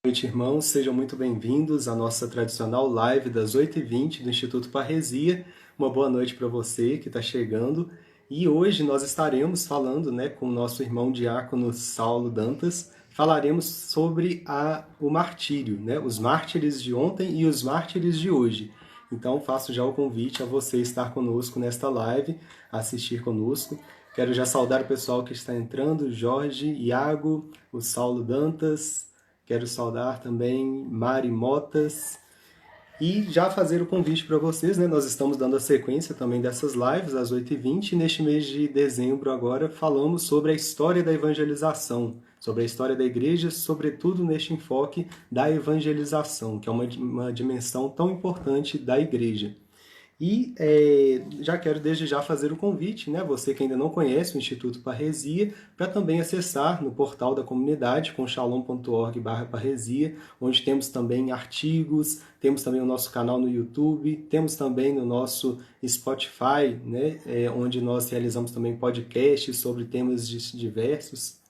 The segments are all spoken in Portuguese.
Boa noite, irmãos. Sejam muito bem-vindos à nossa tradicional live das 8h20 do Instituto Parresia. Uma boa noite para você que está chegando. E hoje nós estaremos falando, com o nosso irmão diácono Saulo Dantas. Falaremos sobre o martírio, os mártires de ontem e os mártires de hoje. Então faço já o convite a você estar conosco nesta live, assistir conosco. Quero já saudar o pessoal que está entrando, Jorge, Iago, o Saulo Dantas. Quero saudar também Mari Motas e já fazer o convite para vocês, Nós estamos dando a sequência também dessas lives às 8h20. Neste mês de dezembro agora falamos sobre a história da evangelização, sobre a história da igreja, sobretudo neste enfoque da evangelização, que é uma dimensão tão importante da igreja. E já quero desde já fazer o convite, você que ainda não conhece o Instituto Parresia, para também acessar no portal da comunidade, com shalom.org/parresia, onde temos também artigos, temos também o nosso canal no YouTube, temos também no nosso Spotify, onde nós realizamos também podcasts sobre temas diversos,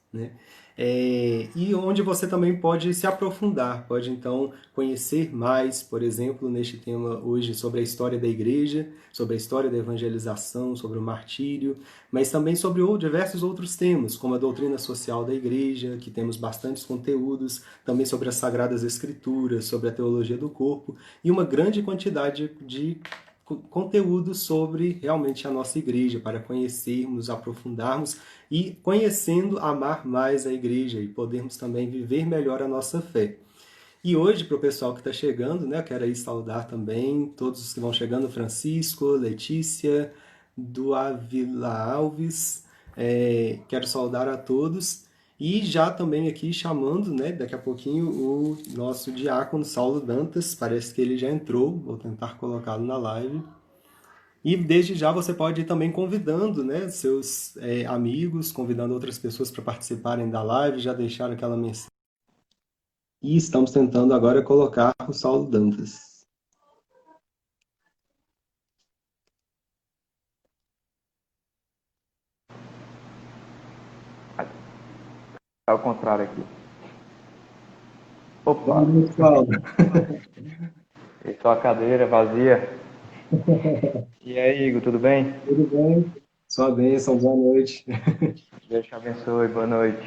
e onde você também pode se aprofundar, pode então conhecer mais, por exemplo, neste tema hoje sobre a história da igreja, sobre a história da evangelização, sobre o martírio, mas também sobre diversos outros temas, como a doutrina social da igreja, que temos bastantes conteúdos, também sobre as Sagradas Escrituras, sobre a teologia do corpo, e uma grande quantidade de conteúdo sobre realmente a nossa igreja, para conhecermos, aprofundarmos e conhecendo, amar mais a igreja e podermos também viver melhor a nossa fé. E hoje, para o pessoal que está chegando, eu quero aí saudar também todos os que vão chegando, Francisco, Letícia, Duavila Alves, quero saudar a todos. E já também aqui chamando, daqui a pouquinho, o nosso diácono Saulo Dantas, parece que ele já entrou, vou tentar colocá-lo na live. E desde já você pode ir também convidando, seus amigos, convidando outras pessoas para participarem da live, já deixar aquela mensagem. E estamos tentando agora colocar o Saulo Dantas. Ao contrário aqui. Opa! Bom, Saulo. E só a cadeira vazia. E aí, Igor, tudo bem? Tudo bem? Sua bênção, boa noite. Deus te abençoe, boa noite.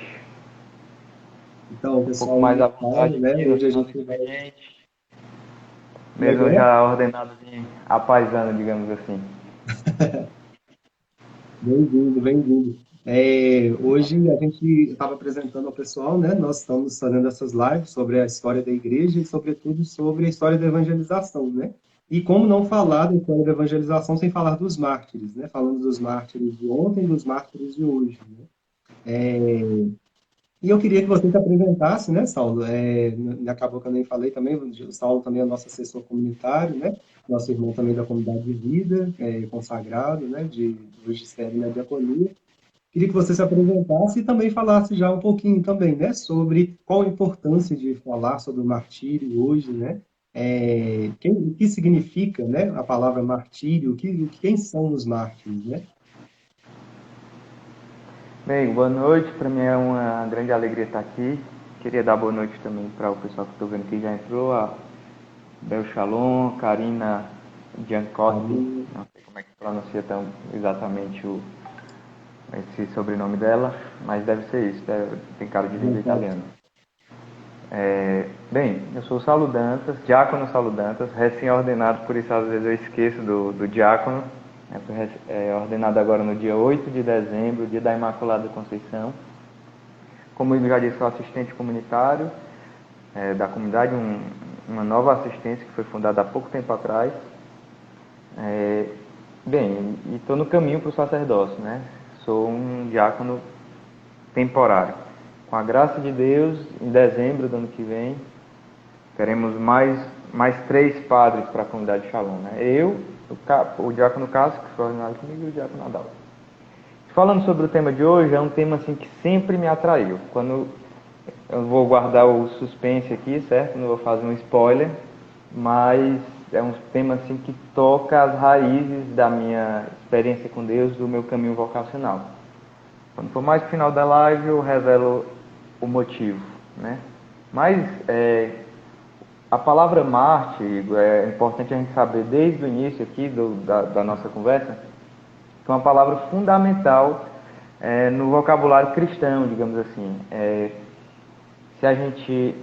Então, Um pouco pessoal, mais à fala, vontade aqui no hoje a final do gente vai... expediente. Como é que Mesmo é? já ordenado a paisana, digamos assim. Bem-vindo, bem-vindo. Hoje a gente estava apresentando ao pessoal, Nós estamos fazendo essas lives sobre a história da igreja e, sobretudo, sobre a história da evangelização, E como não falar da história da evangelização sem falar dos mártires, Falando dos mártires de ontem e dos mártires de hoje, E eu queria que você se apresentasse, Saulo? Acabou que eu nem falei também, o Saulo também é nosso assessor comunitário, Nosso irmão também da comunidade de vida, consagrado, de magistério na diaconia. Queria que você se apresentasse e também falasse já um pouquinho também, sobre qual a importância de falar sobre o martírio hoje, o que significa, a palavra martírio, quem são os mártires, Bem, boa noite. Para mim é uma grande alegria estar aqui. Queria dar boa noite também para o pessoal que estou vendo que já entrou. A Bel Shalom, Karina Giancotti. Não sei como é que pronuncia tão exatamente esse sobrenome dela, mas deve ser isso, tem cara de língua italiana. Bem, eu sou o Saulo Dantas, diácono Saulo Dantas, recém-ordenado, por isso às vezes eu esqueço do diácono. Eu fui ordenado agora no dia 8 de dezembro, dia da Imaculada Conceição. Como eu já disse, sou assistente comunitário da comunidade, uma nova assistência que foi fundada há pouco tempo atrás. Bem, e estou no caminho para o sacerdócio, Sou um diácono temporário. Com a graça de Deus, em dezembro do ano que vem, teremos mais 3 padres para a comunidade Shalom, Eu, o diácono Cássio, que foi ordenado comigo, e o diácono Adalto. Falando sobre o tema de hoje, é um tema assim que sempre me atraiu. Quando eu vou guardar o suspense aqui, certo? Não vou fazer um spoiler, mas é um tema assim que toca as raízes da minha experiência com Deus, do meu caminho vocacional. Quando for mais pro final da live, eu revelo o motivo, Mas a palavra mártir, é importante a gente saber desde o início aqui da nossa conversa, que é uma palavra fundamental no vocabulário cristão, digamos assim. Se a gente...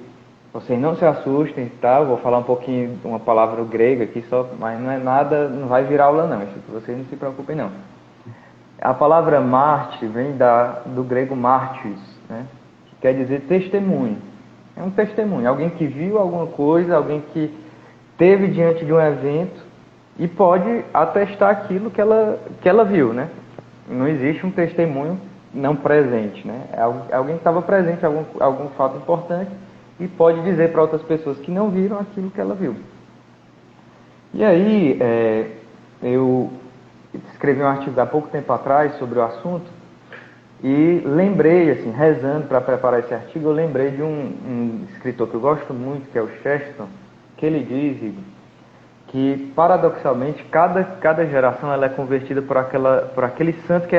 Vocês não se assustem, tá? Eu vou falar um pouquinho de uma palavra grega aqui só, mas não é nada, não vai virar aula não, vocês não se preocupem não. A palavra mártir vem do grego mártires, né? Que quer dizer testemunho. É um testemunho, alguém que viu alguma coisa, alguém que esteve diante de um evento e pode atestar aquilo que ela viu, né? Não existe um testemunho não presente, né? É alguém que estava presente, algum fato importante, e pode dizer para outras pessoas que não viram aquilo que ela viu. E aí, eu escrevi um artigo há pouco tempo atrás sobre o assunto e lembrei, assim, rezando para preparar esse artigo, eu lembrei de um escritor que eu gosto muito, que é o Chesterton, que ele diz que, paradoxalmente, cada geração ela é convertida por aquele santo que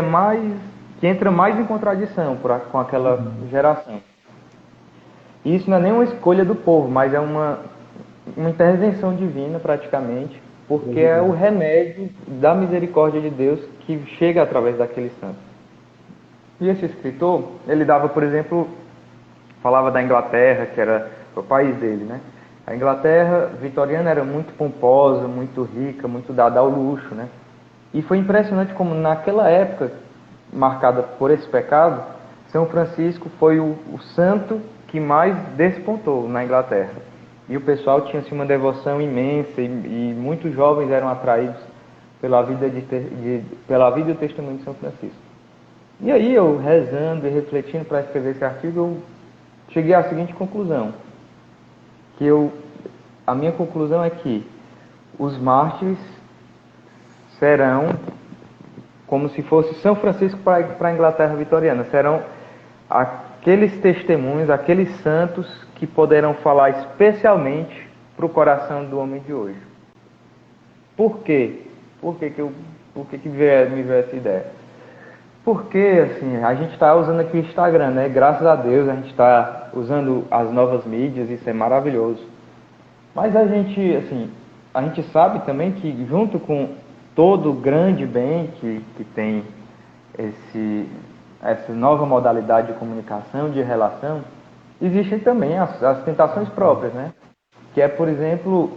entra mais em contradição com aquela geração. E isso não é nem uma escolha do povo, mas é uma intervenção divina, praticamente, porque é o remédio da misericórdia de Deus que chega através daquele santo. E esse escritor, ele dava, por exemplo, falava da Inglaterra, que era o país dele, né? A Inglaterra vitoriana era muito pomposa, muito rica, muito dada ao luxo, né? E foi impressionante como naquela época, marcada por esse pecado, São Francisco foi o santo que mais despontou na Inglaterra. E o pessoal tinha assim, uma devoção imensa e muitos jovens eram atraídos pela vida e o testemunho de São Francisco. E aí eu, rezando e refletindo para escrever esse artigo, eu cheguei à seguinte conclusão, a minha conclusão é que os mártires serão como se fosse São Francisco para a Inglaterra vitoriana, serão aqueles testemunhos, aqueles santos que poderão falar especialmente para o coração do homem de hoje. Por quê? Por que me veio essa ideia? Porque, assim, a gente está usando aqui o Instagram, né? Graças a Deus a gente está usando as novas mídias, isso é maravilhoso. Mas a gente sabe também que junto com todo o grande bem que tem essa nova modalidade de comunicação, de relação, existem também as tentações próprias, né? Que é, por exemplo,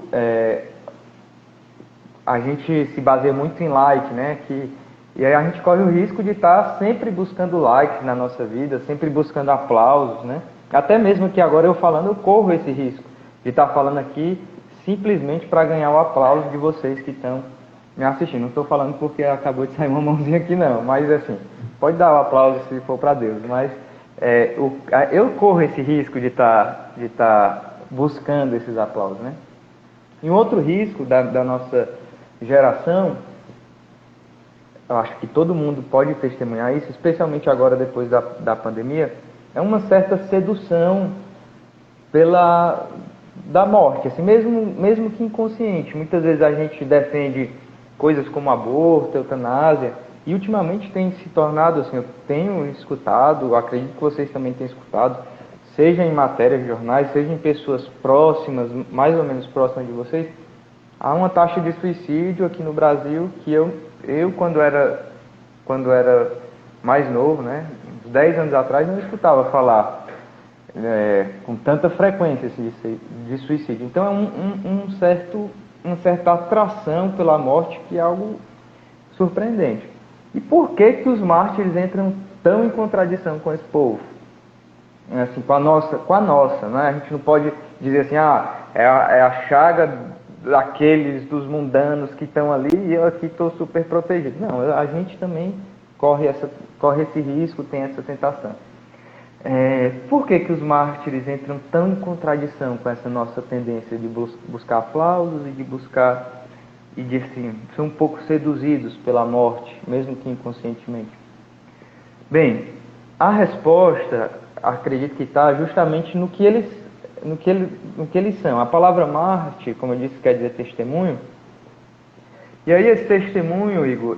a gente se baseia muito em like, né? E aí a gente corre o risco de estar sempre buscando likes na nossa vida, sempre buscando aplausos, né? Até mesmo que agora eu falando, eu corro esse risco de estar falando aqui simplesmente para ganhar o aplauso de vocês que estão me assistindo. Não estou falando porque acabou de sair uma mãozinha aqui não, mas assim, pode dar o aplauso se for para Deus, mas eu corro esse risco de estar buscando esses aplausos, né? E um outro risco da nossa geração, eu acho que todo mundo pode testemunhar isso, especialmente agora depois da pandemia, é uma certa sedução da morte, assim, mesmo que inconsciente. Muitas vezes a gente defende coisas como aborto, eutanásia, e ultimamente tem se tornado, assim, eu tenho escutado, acredito que vocês também têm escutado, seja em matérias de jornais, seja em pessoas próximas, mais ou menos próximas de vocês, há uma taxa de suicídio aqui no Brasil que eu quando era mais novo, né, uns 10 anos atrás, não escutava falar com tanta frequência de suicídio. Então é uma certa atração pela morte que é algo surpreendente. E por que os mártires entram tão em contradição com esse povo? Assim, com a nossa, né? A gente não pode dizer assim, é a chaga dos mundanos que estão ali e eu aqui estou super protegido. Não, a gente também corre esse risco, tem essa tentação. Por que os mártires entram tão em contradição com essa nossa tendência de buscar aplausos e de assim, ser um pouco seduzidos pela morte, mesmo que inconscientemente? Bem, a resposta, acredito que está justamente no que eles são. A palavra mártir, como eu disse, quer dizer testemunho. E aí esse testemunho, Igor,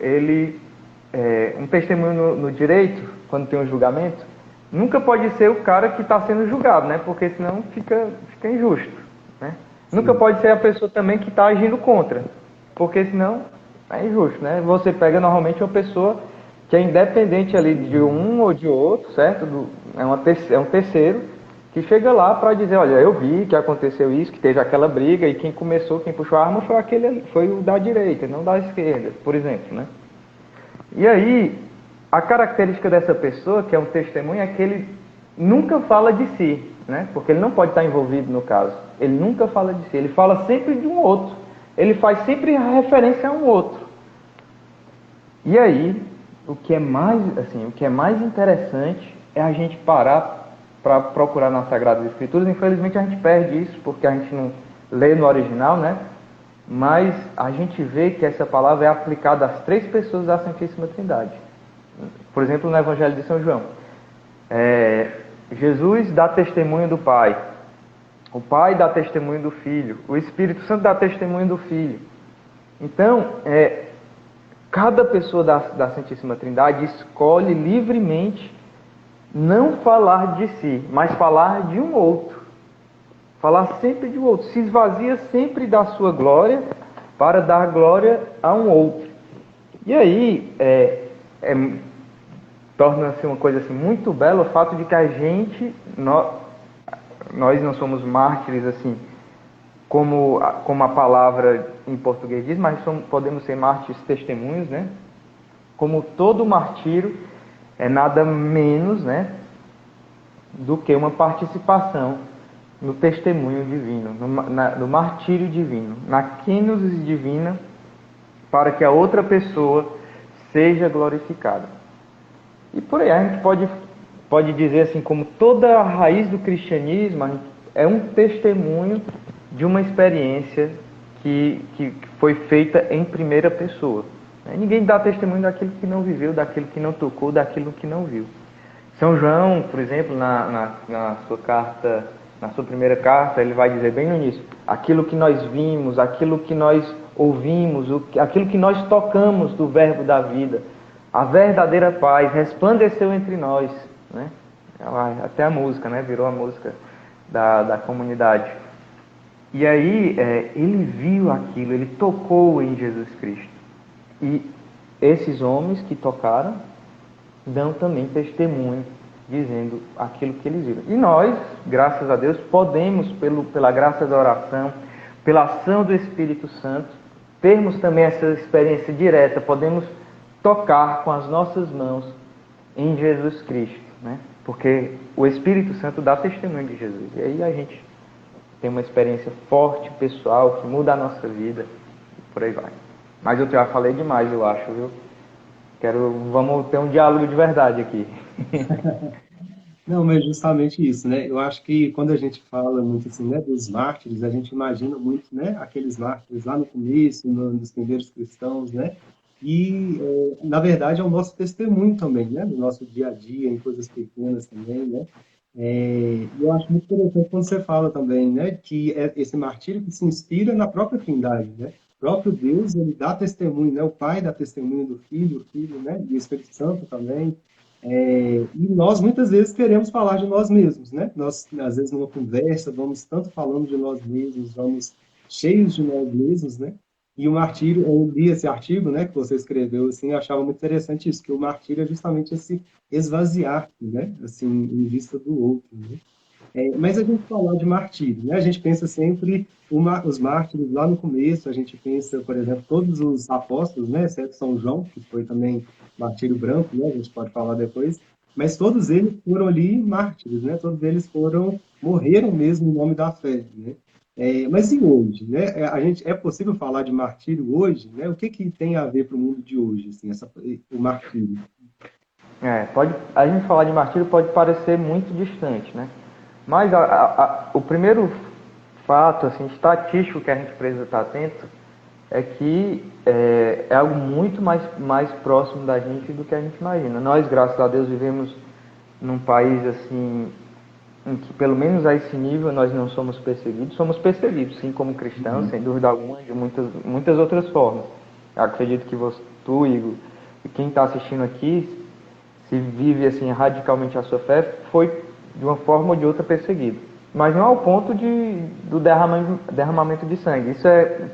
um testemunho no direito, quando tem um julgamento, nunca pode ser o cara que está sendo julgado, né? Porque senão fica injusto, né? Nunca pode ser a pessoa também que está agindo contra, porque senão é injusto, né? Você pega normalmente uma pessoa que é independente ali de um ou de outro, certo? É um terceiro que chega lá para dizer, olha, eu vi que aconteceu isso, que teve aquela briga e quem puxou a arma foi o da direita, não da esquerda, por exemplo, né? E aí, a característica dessa pessoa, que é um testemunho, é que ele nunca fala de si, né? Porque ele não pode estar envolvido no caso. Ele nunca fala de si, ele fala sempre de um outro. Ele faz sempre referência a um outro. E aí, o que é mais interessante é a gente parar para procurar nas Sagradas Escrituras. Infelizmente a gente perde isso porque a gente não lê no original, né? Mas a gente vê que essa palavra é aplicada às 3 pessoas da Santíssima Trindade. Por exemplo, no Evangelho de São João. Jesus dá testemunho do Pai. O Pai dá testemunho do Filho. O Espírito Santo dá testemunho do Filho. Então, cada pessoa da Santíssima Trindade escolhe livremente não falar de si, mas falar de um outro. Falar sempre de um outro. Se esvazia sempre da sua glória para dar glória a um outro. E aí, torna-se uma coisa assim, muito bela o fato de que nós não somos mártires assim, como a palavra em português diz, mas podemos ser mártires testemunhos, né? Como todo martírio é nada menos, né, do que uma participação no testemunho divino, no martírio divino, na kenosis divina, para que a outra pessoa seja glorificada. E por aí a gente pode dizer assim, como toda a raiz do cristianismo é um testemunho de uma experiência que foi feita em primeira pessoa. Ninguém dá testemunho daquilo que não viveu, daquilo que não tocou, daquilo que não viu. São João, por exemplo, na sua primeira carta, ele vai dizer bem no início, aquilo que nós vimos, aquilo que nós ouvimos, aquilo que nós tocamos do verbo da vida, a verdadeira paz resplandeceu entre nós, né? Até a música, né? Virou a música da comunidade. E aí, ele viu aquilo, ele tocou em Jesus Cristo. E esses homens que tocaram dão também testemunho, dizendo aquilo que eles viram. E nós, graças a Deus, podemos, pela graça da oração, pela ação do Espírito Santo, termos também essa experiência direta, podemos tocar com as nossas mãos em Jesus Cristo, né? Porque o Espírito Santo dá testemunho de Jesus. E aí a gente tem uma experiência forte, pessoal, que muda a nossa vida, e por aí vai. Mas eu já falei demais, eu acho, viu? Vamos ter um diálogo de verdade aqui. Não, mas justamente isso, né? Eu acho que quando a gente fala muito assim, né, dos mártires, a gente imagina muito, né, aqueles mártires lá no começo, nos primeiros cristãos, né? E, na verdade, é o nosso testemunho também, né? No nosso dia a dia, em coisas pequenas também, né? E eu acho muito interessante quando você fala também, né, que é esse martírio que se inspira na própria Trindade, né? O próprio Deus, ele dá testemunho, né? O Pai dá testemunho do Filho, o Filho, né? E o Espírito Santo também. E nós muitas vezes queremos falar de nós mesmos, né? Nós, às vezes, numa conversa, vamos tanto falando de nós mesmos, vamos cheios de nós mesmos, né? E o martírio, eu li esse artigo, né, que você escreveu, assim, eu achava muito interessante isso, que o martírio é justamente esse esvaziar, né? Assim, em vista do outro, né? Mas a gente falar de martírio, né? A gente pensa sempre os mártires lá no começo, a gente pensa, por exemplo, todos os apóstolos, né? Exceto São João, que foi também martírio branco, né? A gente pode falar depois, mas todos eles foram ali mártires, né? Todos eles morreram mesmo em nome da fé, né? Mas e hoje, né? É possível falar de martírio hoje, né? O que tem a ver para o mundo de hoje, assim, o martírio? A gente falar de martírio pode parecer muito distante, né? Mas o primeiro fato assim, estatístico que a gente precisa estar atento é que é algo muito mais próximo da gente do que a gente imagina. Nós, graças a Deus, vivemos num país assim, em que pelo menos a esse nível nós não somos perseguidos, sim, como cristãos, sem dúvida alguma, de muitas outras formas. Eu acredito que tu, Igor, e quem está assistindo aqui se vive assim radicalmente a sua fé, foi de uma forma ou de outra perseguido. Mas não ao ponto do derramamento de sangue. Isso é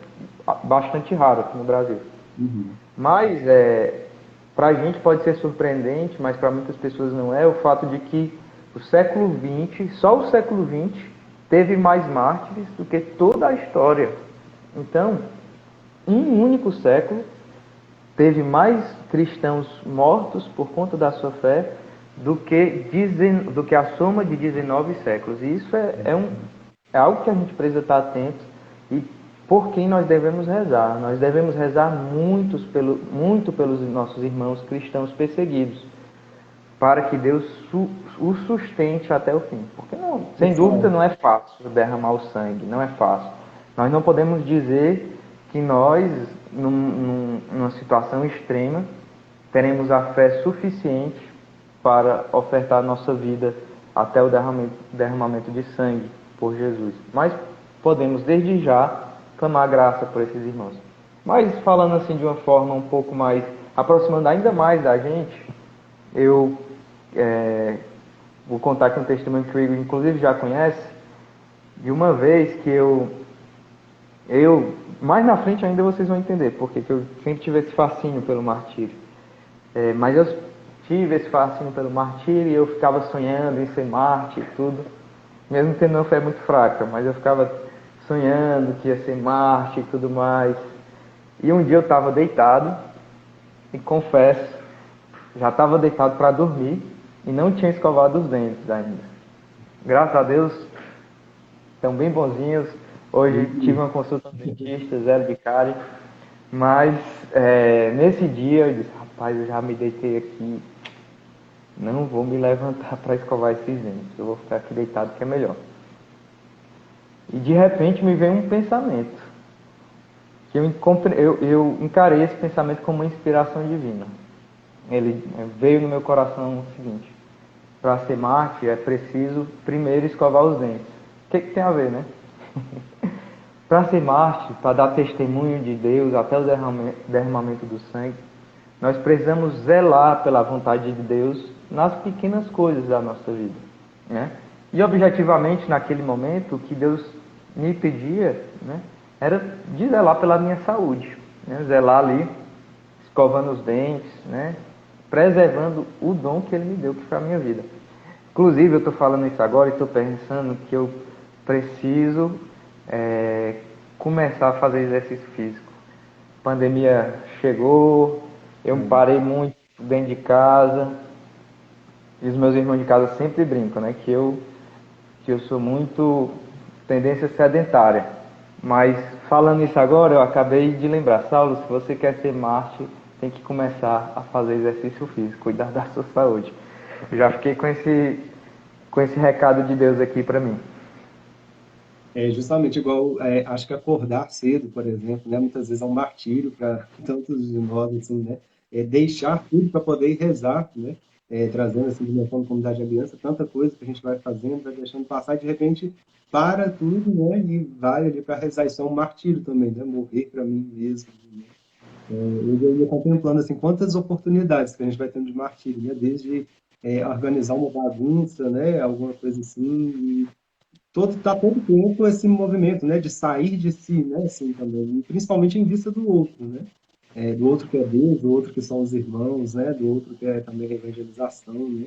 bastante raro aqui no Brasil. Uhum. Mas para a gente pode ser surpreendente, mas para muitas pessoas não é, o fato de que o século XX, só o século XX, teve mais mártires do que toda a história. Então, um único século teve mais cristãos mortos por conta da sua fé do que a soma de 19 séculos. E isso é algo que a gente precisa estar atento e por quem nós devemos rezar. Nós devemos rezar muito pelos nossos irmãos cristãos perseguidos, para que Deus o sustente até o fim. Porque não, sem dúvida não é fácil derramar o sangue, não é fácil. Nós não podemos dizer que nós, numa situação extrema, teremos a fé suficiente para ofertar nossa vida até o derramamento de sangue por Jesus. Mas podemos, desde já, clamar graça por esses irmãos. Mas falando assim de uma forma um pouco mais, aproximando ainda mais da gente, eu vou contar aqui um testemunho que o Igor inclusive já conhece, de uma vez que mais na frente ainda vocês vão entender, porque eu sempre tive esse fascínio pelo martírio. Mas eu tive esse fascínio pelo martírio e eu ficava sonhando em ser mártir e tudo, mesmo tendo uma fé muito fraca, mas eu ficava sonhando que ia ser mártir e tudo mais. E um dia eu estava deitado, e confesso, já estava deitado para dormir e não tinha escovado os dentes ainda. Graças a Deus, estão bem bonzinhos. Hoje tive uma consulta com dentista, zero de cárie. Mas nesse dia eu disse, rapaz, eu já me deitei aqui, não vou me levantar para escovar esses dentes, eu vou ficar aqui deitado que é melhor. E de repente me veio um pensamento, que eu encarei esse pensamento como uma inspiração divina. Ele veio no meu coração o seguinte: para ser mártir é preciso primeiro escovar os dentes. O que tem a ver, né? Para ser mártir, para dar testemunho de Deus até o derramamento do sangue, nós precisamos zelar pela vontade de Deus nas pequenas coisas da nossa vida, né? E objetivamente, naquele momento, o que Deus me pedia, né, era de zelar pela minha saúde, né? Zelar ali, escovando os dentes, né, preservando o dom que Ele me deu, que foi a minha vida. Inclusive, eu estou falando isso agora e estou pensando que eu preciso começar a fazer exercício físico. A pandemia chegou, eu parei muito dentro de casa, e os meus irmãos de casa sempre brincam, né, que eu sou muito tendência sedentária. Mas falando isso agora, eu acabei de lembrar, Saulo, se você quer ser mártir, tem que começar a fazer exercício físico, cuidar da sua saúde. Eu já fiquei com esse recado de Deus aqui para mim. É justamente igual, acho que acordar cedo, por exemplo, né? Muitas vezes é um martírio para tantos de nós, assim, né? Deixar tudo para poder rezar, né? Trazendo assim, dimensão da comunidade de aliança, tanta coisa que a gente vai fazendo, vai deixando passar, e de repente para tudo, né? E vai ali para rezar. Isso é um martírio também, né? Morrer para mim mesmo. Né? Eu ia contemplando assim, quantas oportunidades que a gente vai tendo de martírio, né? Desde organizar uma bagunça, né? Alguma coisa assim, todo tempo esse movimento, né, de sair de si, né, assim também, e principalmente em vista do outro, né, do outro que é Deus, do outro que são os irmãos, né, do outro que é também a evangelização, né,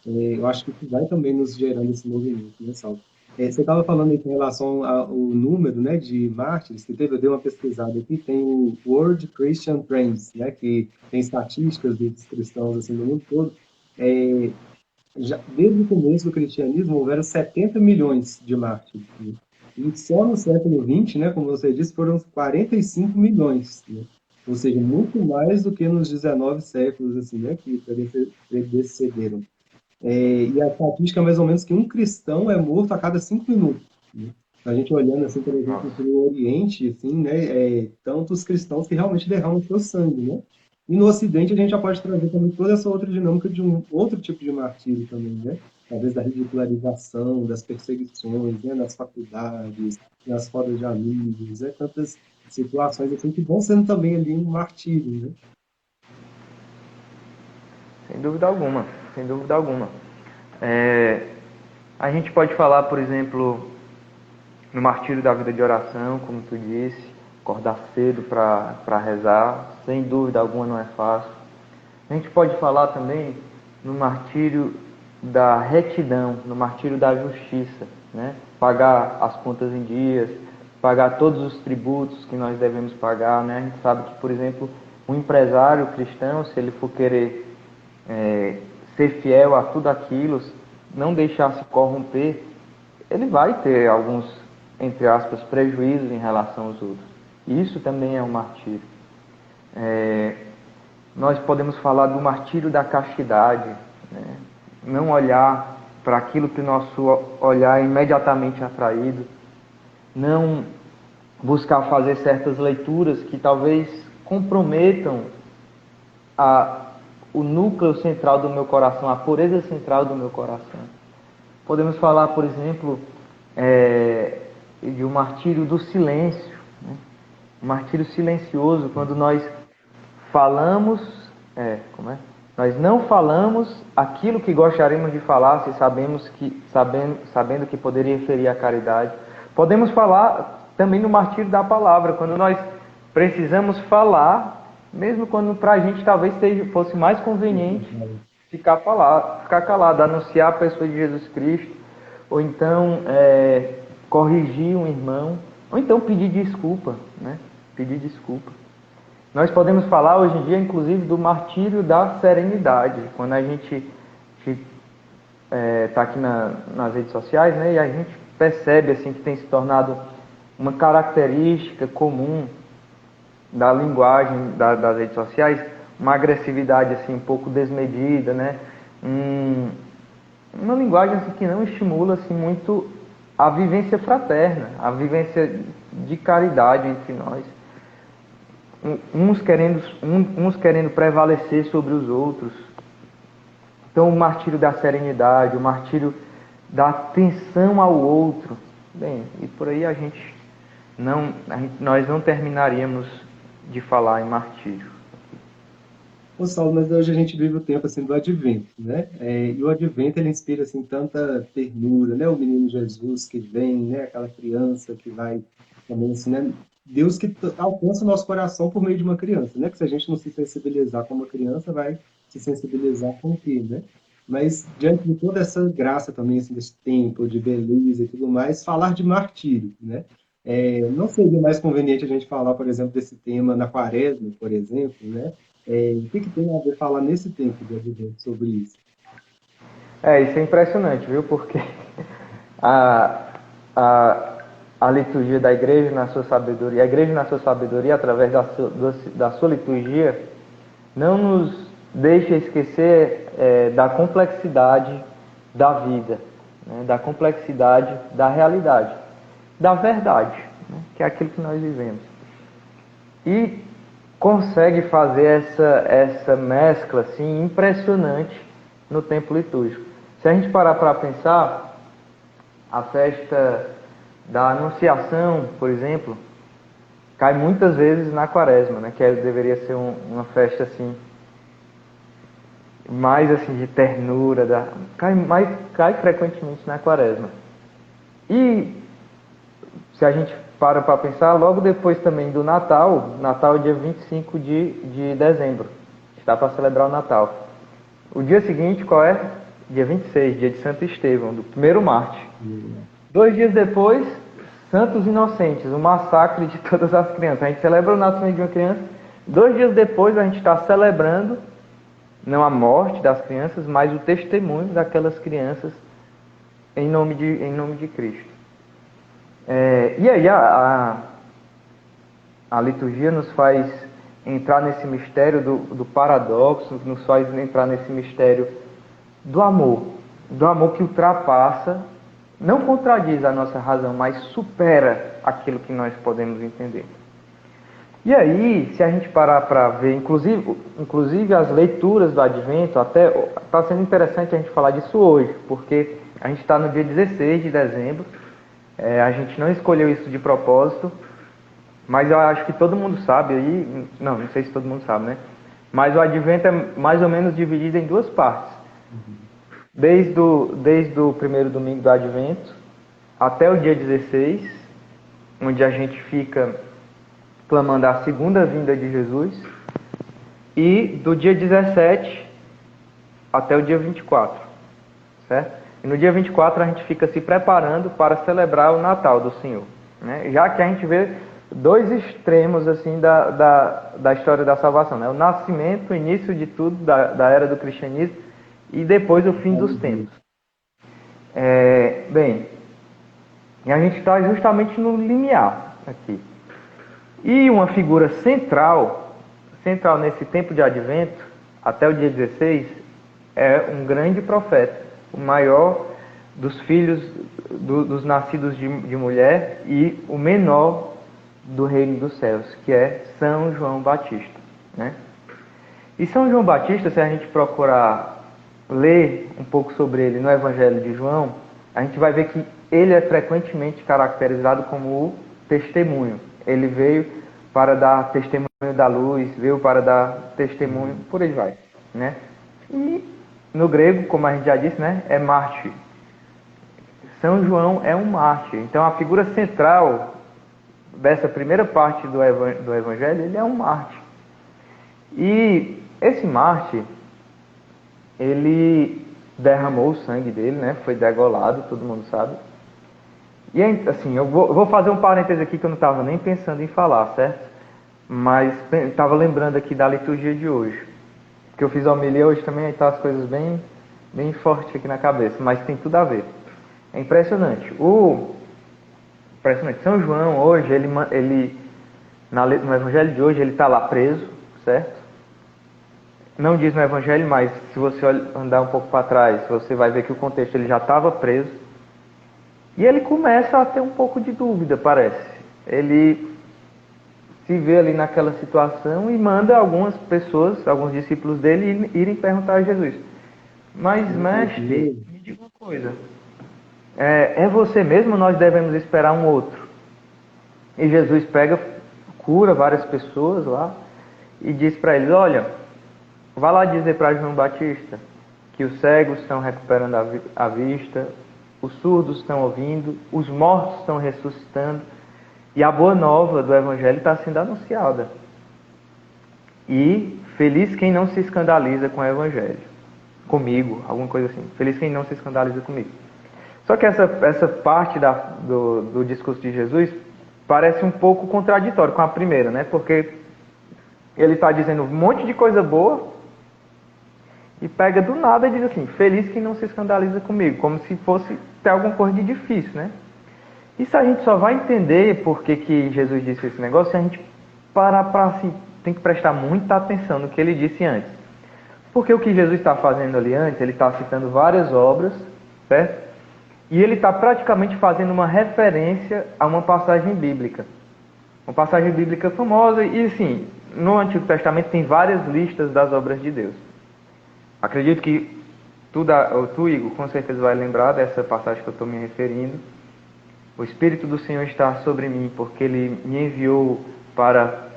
eu acho que isso vai também nos gerando esse movimento, né, Saulo? Você estava falando aí com relação ao número, né, de mártires que teve, eu dei uma pesquisada aqui, tem o World Christian Trends, né, que tem estatísticas dos cristãos assim no mundo todo. É, desde o começo do cristianismo, houveram 70 milhões de mártires. Né? E só no século XX, né, como você disse, foram 45 milhões. Né? Ou seja, muito mais do que nos 19 séculos assim, né, que precederam. E a estatística é mais ou menos que um cristão é morto a cada 5 minutos. Né? A gente olhando, assim, por exemplo, Nossa. para o Oriente, assim, né, tantos cristãos que realmente derramam seu sangue, né? E no Ocidente a gente já pode trazer também toda essa outra dinâmica de um outro tipo de martírio também, né? Talvez da ridicularização, das perseguições, né, nas faculdades, nas rodas de amigos, né? Tantas situações assim que vão sendo também ali um martírio, né? sem dúvida alguma, sem dúvida alguma. A gente pode falar, por exemplo, no martírio da vida de oração, como tu disse, acordar cedo para rezar, sem dúvida alguma não é fácil. A gente pode falar também no martírio da retidão, no martírio da justiça, né? Pagar as contas em dias, pagar todos os tributos que nós devemos pagar, né? A gente sabe que, por exemplo, um empresário cristão, se ele for querer ser fiel a tudo aquilo, não deixar se corromper, ele vai ter alguns, entre aspas, prejuízos em relação aos outros. Isso também é um martírio. Nós podemos falar do martírio da castidade, né? Não olhar para aquilo que o nosso olhar é imediatamente atraído, não buscar fazer certas leituras que talvez comprometam o núcleo central do meu coração, a pureza central do meu coração. Podemos falar, por exemplo, de um martírio do silêncio, né? Um martírio silencioso, quando nós falamos, nós não falamos aquilo que gostaríamos de falar, se sabendo que poderia ferir a caridade. Podemos falar também no martírio da palavra, quando nós precisamos falar, mesmo quando para a gente talvez fosse mais conveniente ficar calado, anunciar a pessoa de Jesus Cristo, ou então corrigir um irmão, ou então pedir desculpa, né? Pedir desculpa. Nós podemos falar hoje em dia, inclusive, do martírio da serenidade, quando a gente está aqui nas redes sociais, né, e a gente percebe assim, que tem se tornado uma característica comum da linguagem das redes sociais, uma agressividade assim, um pouco desmedida, né? Uma linguagem assim, que não estimula assim, muito a vivência fraterna, a vivência de caridade entre nós. Uns querendo prevalecer sobre os outros. Então, o martírio da serenidade, o martírio da atenção ao outro. Bem, e por aí nós não terminaríamos de falar em martírio. Ô Saulo, mas hoje a gente vive o tempo assim do Advento, né? E o Advento ele inspira assim tanta ternura, né? O menino Jesus que vem, né? Aquela criança que vai também assim, né? Deus que alcança o nosso coração por meio de uma criança, né? Que se a gente não se sensibilizar com uma criança, vai se sensibilizar com o quê, né? Mas diante de toda essa graça também assim desse tempo de beleza e tudo mais, falar de martírio, né? Não seria mais conveniente a gente falar, por exemplo, desse tema na Quaresma, por exemplo, né? O que tem a ver falar nesse tempo de Advento sobre isso? Isso é impressionante, viu? Porque a, a, a liturgia da igreja na sua sabedoria, a igreja na sua sabedoria, através da sua liturgia, não nos deixa esquecer da complexidade da vida, né? Da complexidade da realidade, da verdade, né? Que é aquilo que nós vivemos. E consegue fazer essa mescla assim, impressionante no tempo litúrgico. Se a gente parar para pensar, a festa da Anunciação, por exemplo, cai muitas vezes na Quaresma, né? Que deveria ser uma festa assim, mais assim de ternura, cai frequentemente na Quaresma. E se a gente para pensar, logo depois também do Natal é dia 25 de dezembro, está para celebrar o Natal. O dia seguinte, qual é? Dia 26, dia de Santo Estevão, do primeiro mártir. 2 dias depois, Santos Inocentes, o massacre de todas as crianças. A gente celebra o nascimento de uma criança, 2 dias depois a gente está celebrando, não a morte das crianças, mas o testemunho daquelas crianças em nome de Cristo. E aí a liturgia nos faz entrar nesse mistério do paradoxo, nos faz entrar nesse mistério do amor que ultrapassa, não contradiz a nossa razão, mas supera aquilo que nós podemos entender. E aí, se a gente parar para ver, inclusive as leituras do Advento, até está sendo interessante a gente falar disso hoje, porque a gente está no dia 16 de dezembro, a gente não escolheu isso de propósito, mas eu acho que todo mundo sabe aí, não sei se todo mundo sabe, né? Mas o advento é mais ou menos dividido em duas partes. Desde o primeiro domingo do advento até o dia 16, onde a gente fica clamando a segunda vinda de Jesus, e do dia 17 até o dia 24, certo? E no dia 24 a gente fica se preparando para celebrar o Natal do Senhor, né? Já que a gente vê dois extremos assim da história da salvação, né? O nascimento, o início de tudo, da era do cristianismo, e depois o fim dos tempos. Bem, e a gente está justamente no limiar aqui. E uma figura central nesse tempo de advento, até o dia 16, é um grande profeta, o maior dos filhos dos nascidos de mulher e o menor do reino dos céus, que é São João Batista, né? E São João Batista, se a gente procurar ler um pouco sobre ele no Evangelho de João, a gente vai ver que ele é frequentemente caracterizado como o testemunho. Ele veio para dar testemunho da luz, veio para dar testemunho, por aí vai, né? E no grego, como a gente já disse, né, é mártir. São João é um mártir. Então a figura central dessa primeira parte do Evangelho, ele é um mártir. E esse mártir, ele derramou o sangue dele, né? Foi degolado, todo mundo sabe. E assim, eu vou fazer um parêntese aqui que eu não estava nem pensando em falar, certo? Mas estava lembrando aqui da liturgia de hoje. Que eu fiz a homilia hoje também, aí tá as coisas bem fortes aqui na cabeça, mas tem tudo a ver. É impressionante. Impressionante. São João hoje, no Evangelho de hoje, ele está lá preso, certo? Não diz no Evangelho, mas se você andar um pouco para trás, você vai ver que o contexto, ele já estava preso. E ele começa a ter um pouco de dúvida, parece. Ele se vê ali naquela situação e manda algumas pessoas, alguns discípulos dele, irem perguntar a Jesus. Mas, mestre, me diga uma coisa. É você mesmo ou nós devemos esperar um outro? E Jesus cura várias pessoas lá e diz para eles, olha, vá lá dizer para João Batista que os cegos estão recuperando a vista, os surdos estão ouvindo, os mortos estão ressuscitando, e a boa nova do Evangelho está sendo anunciada. E feliz quem não se escandaliza com o Evangelho. Comigo, alguma coisa assim. Feliz quem não se escandaliza comigo. Só que essa parte do discurso de Jesus parece um pouco contraditório com a primeira, né? Porque ele está dizendo um monte de coisa boa e pega do nada e diz assim, feliz quem não se escandaliza comigo, como se fosse ter alguma coisa de difícil, né? Isso a gente só vai entender por que Jesus disse esse negócio se a gente parar para assim, tem que prestar muita atenção no que ele disse antes. Porque o que Jesus está fazendo ali antes, ele está citando várias obras, certo? E ele está praticamente fazendo uma referência a uma passagem bíblica. Uma passagem bíblica famosa e, assim, no Antigo Testamento tem várias listas das obras de Deus. Acredito que tu, Igor, com certeza vai lembrar dessa passagem que eu estou me referindo. O Espírito do Senhor está sobre mim, porque Ele me enviou para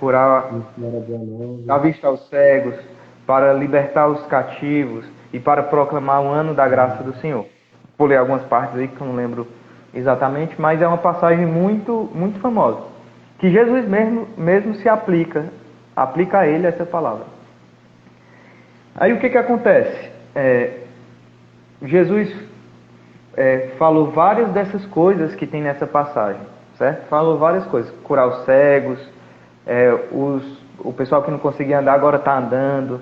curar a vista aos cegos, para libertar os cativos e para proclamar o ano da graça do Senhor. Vou ler algumas partes aí que eu não lembro exatamente, mas é uma passagem muito, muito famosa, que Jesus mesmo se aplica a Ele essa palavra. Aí o que acontece? Jesus falou várias dessas coisas que tem nessa passagem, certo? Falou várias coisas, curar os cegos, o pessoal que não conseguia andar agora está andando,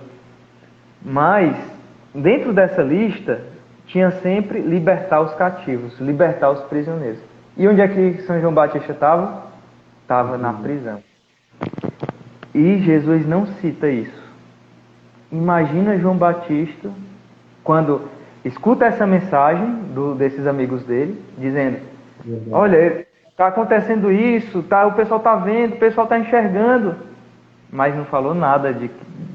mas dentro dessa lista tinha sempre libertar os cativos, libertar os prisioneiros. E onde é que São João Batista estava? Estava na prisão. E Jesus não cita isso. Imagina João Batista quando escuta essa mensagem desses amigos dele, dizendo, olha, está acontecendo isso, o pessoal está vendo, o pessoal está enxergando, mas não falou nada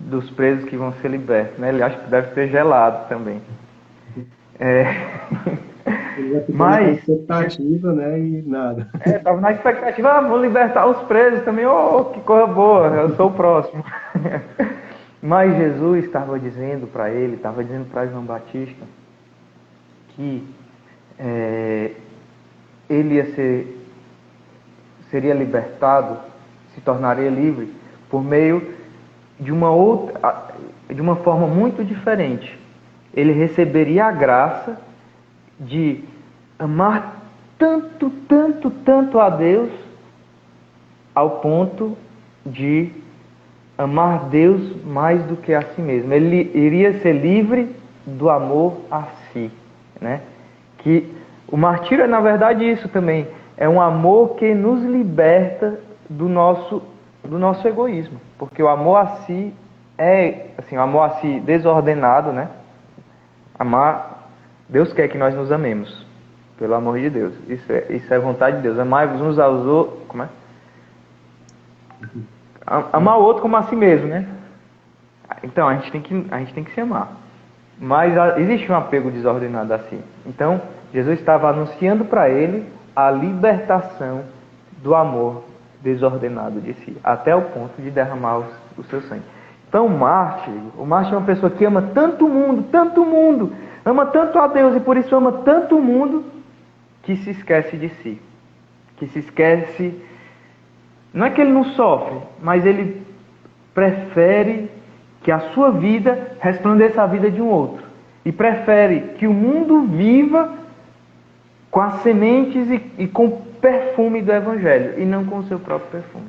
dos presos que vão ser libertos, né? Ele acha que deve ser gelado também. Ele já ficou naquela Mas, expectativa, né? E nada. estava na expectativa, vou libertar os presos também, que coisa boa, eu sou o próximo. Mas Jesus estava dizendo para ele, estava dizendo para João Batista, que ele seria libertado, se tornaria livre, por meio de uma forma muito diferente. Ele receberia a graça de amar tanto, tanto, tanto a Deus, ao ponto de amar Deus mais do que a si mesmo. Ele iria ser livre do amor a si, né? Que o martírio é, na verdade, isso também. É um amor que nos liberta do nosso egoísmo. Porque o amor a si é, assim, o amor a si desordenado, né? Deus quer que nós nos amemos, pelo amor de Deus. Isso é vontade de Deus. Amai-vos uns aos outros. Como é? Amar o outro como a si mesmo, né? Então, a gente tem que se amar. Mas existe um apego desordenado assim. Então, Jesus estava anunciando para ele a libertação do amor desordenado de si, até o ponto de derramar o seu sangue. Então, o mártir é uma pessoa que ama tanto o mundo, ama tanto a Deus e por isso ama tanto o mundo, que se esquece de si. Que se esquece. Não é que ele não sofre, mas ele prefere que a sua vida resplandeça a vida de um outro. E prefere que o mundo viva com as sementes e com o perfume do Evangelho, e não com o seu próprio perfume.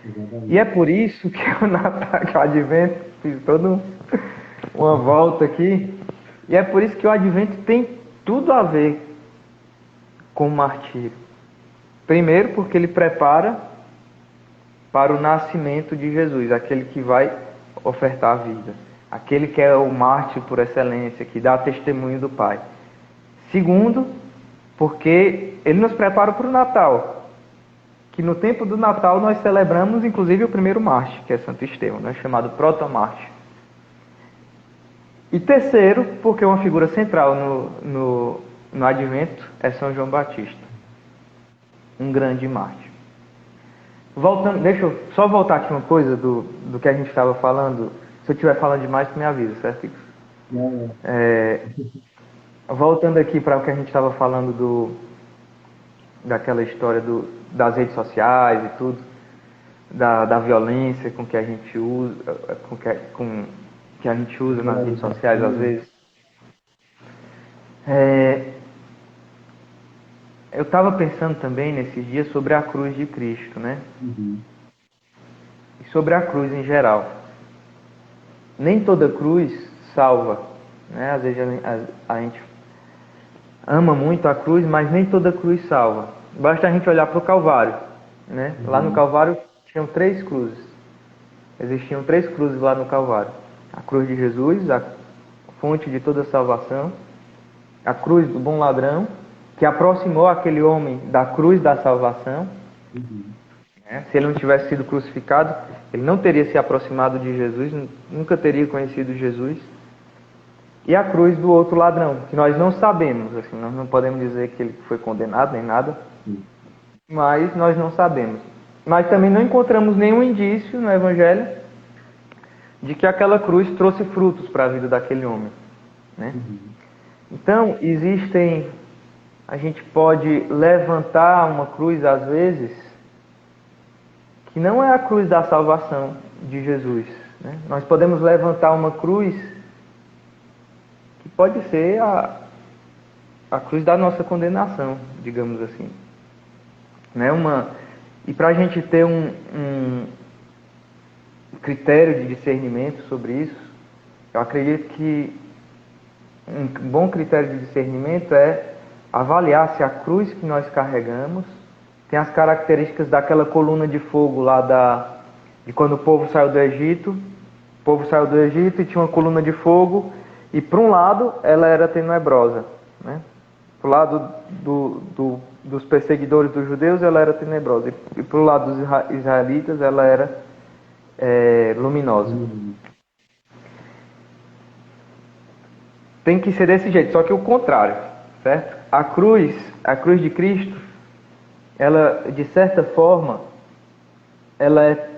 Exatamente. E é por isso que o Advento, fiz toda uma volta aqui, e é por isso que o Advento tem tudo a ver com o martírio. Primeiro, porque ele prepara para o nascimento de Jesus, aquele que vai ofertar a vida, aquele que é o mártir por excelência, que dá testemunho do Pai. Segundo, porque ele nos prepara para o Natal, que no tempo do Natal nós celebramos inclusive o primeiro mártir, que é Santo Estevão, né, chamado protomártir. E terceiro, porque uma figura central no Advento é São João Batista, um grande mártir. Voltando, deixa eu só voltar aqui uma coisa do que a gente estava falando. Se eu estiver falando demais, tu me avisa, certo? Não. Voltando aqui para o que a gente estava falando daquela história das redes sociais e tudo, da violência com que a gente usa, que a gente usa nas redes sociais às vezes. Eu estava pensando também nesses dias sobre a cruz de Cristo, né? Uhum. E sobre a cruz em geral. Nem toda cruz salva, né? Às vezes a gente ama muito a cruz, mas nem toda cruz salva. Basta a gente olhar para o Calvário, né? Uhum. Lá no Calvário tinham 3 cruzes. Existiam 3 cruzes lá no Calvário. A cruz de Jesus, a fonte de toda salvação. A cruz do bom ladrão, que aproximou aquele homem da cruz da salvação. Uhum. Se ele não tivesse sido crucificado, ele não teria se aproximado de Jesus, nunca teria conhecido Jesus. E a cruz do outro ladrão, que nós não sabemos, assim, nós não podemos dizer que ele foi condenado nem nada, mas nós não sabemos. Mas também não encontramos nenhum indício no Evangelho de que aquela cruz trouxe frutos para a vida daquele homem, né? Então, a gente pode levantar uma cruz às vezes que não é a cruz da salvação de Jesus, né? Nós podemos levantar uma cruz que pode ser a cruz da nossa condenação, digamos assim, né? E para a gente ter um critério de discernimento sobre isso, eu acredito que um bom critério de discernimento é avaliar se a cruz que nós carregamos tem as características daquela coluna de fogo lá de quando o povo saiu do Egito. O povo saiu do Egito e tinha uma coluna de fogo, e para um lado ela era tenebrosa, né? Para o lado dos perseguidores dos judeus ela era tenebrosa, e para o lado dos israelitas ela era luminosa. Tem que ser desse jeito, só que o contrário, certo? A cruz de Cristo, ela, de certa forma, ela é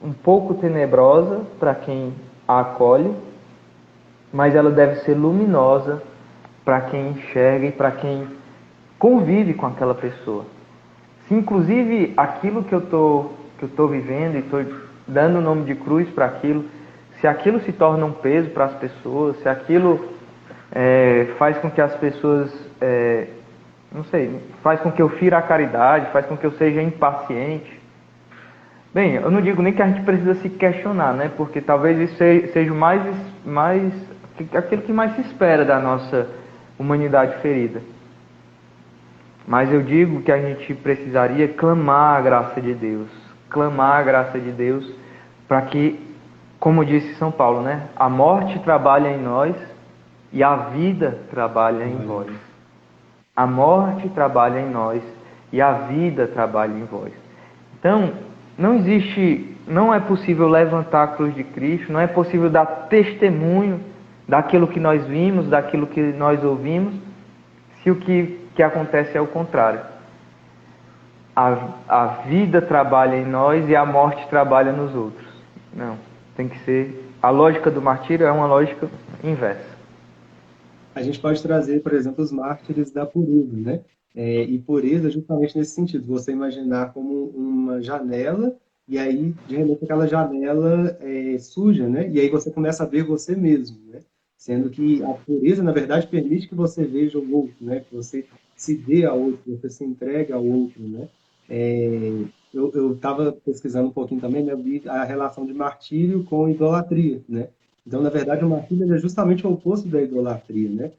um pouco tenebrosa para quem a acolhe, mas ela deve ser luminosa para quem enxerga e para quem convive com aquela pessoa. Se inclusive aquilo que eu tô vivendo e estou dando o nome de cruz para aquilo, se aquilo se torna um peso para as pessoas, se aquilo faz com que as pessoas, não sei, faz com que eu fira a caridade, faz com que eu seja impaciente. Bem, eu não digo nem que a gente precisa se questionar, né? Porque talvez isso seja mais aquilo que mais se espera da nossa humanidade ferida. Mas eu digo que a gente precisaria clamar a graça de Deus, para que, como disse São Paulo, né? A morte trabalha em nós e a vida trabalha em vós. A morte trabalha em nós e a vida trabalha em vós. Então, não é possível levantar a cruz de Cristo, não é possível dar testemunho daquilo que nós vimos, daquilo que nós ouvimos, se o que acontece é o contrário. A vida trabalha em nós e a morte trabalha nos outros. Não, tem que ser... A lógica do martírio é uma lógica inversa. A gente pode trazer, por exemplo, os mártires da pureza, né? E pureza justamente nesse sentido, você imaginar como uma janela, e aí, de repente, aquela janela suja, né? E aí você começa a ver você mesmo, né? Sendo que a pureza, na verdade, permite que você veja o outro, né? Que você se dê ao outro, que você se entregue ao outro, né? Eu estava pesquisando um pouquinho também, né? Eu vi a relação de martírio com idolatria, né? Então, na verdade, o martírio é justamente o oposto da idolatria, né?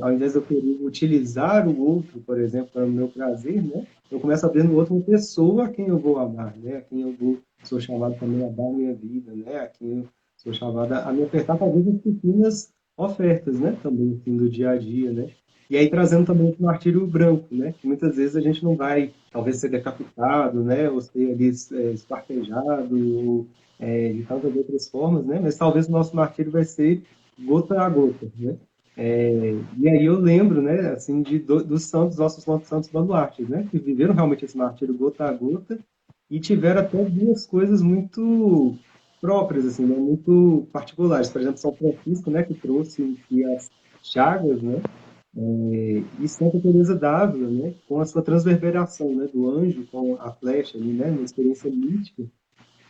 Ao invés de eu querer utilizar o outro, por exemplo, para o meu prazer, né? Eu começo a ver no outro uma pessoa a quem eu vou amar, né? A quem sou chamado também a dar a minha vida, né? A quem eu sou chamado a me ofertar talvez as pequenas ofertas, né? Também, assim, do dia a dia, né? E aí trazendo também o martírio branco, né? Que muitas vezes a gente não vai, talvez, ser decapitado, né? Ou ser ali espartejado, ou, de tantas outras formas, né? Mas talvez o nosso martírio vai ser gota a gota, né? E aí eu lembro, né, assim, dos santos, nossos santos baluartes, né? Que viveram realmente esse martírio gota a gota e tiveram até duas coisas muito próprias, assim, né? Muito particulares. Por exemplo, São Francisco, né? Que trouxe em si as chagas, né? E Santa Teresa d'Ávila, né, com a sua transverberação, né, do anjo com a flecha, ali, né, uma experiência mística,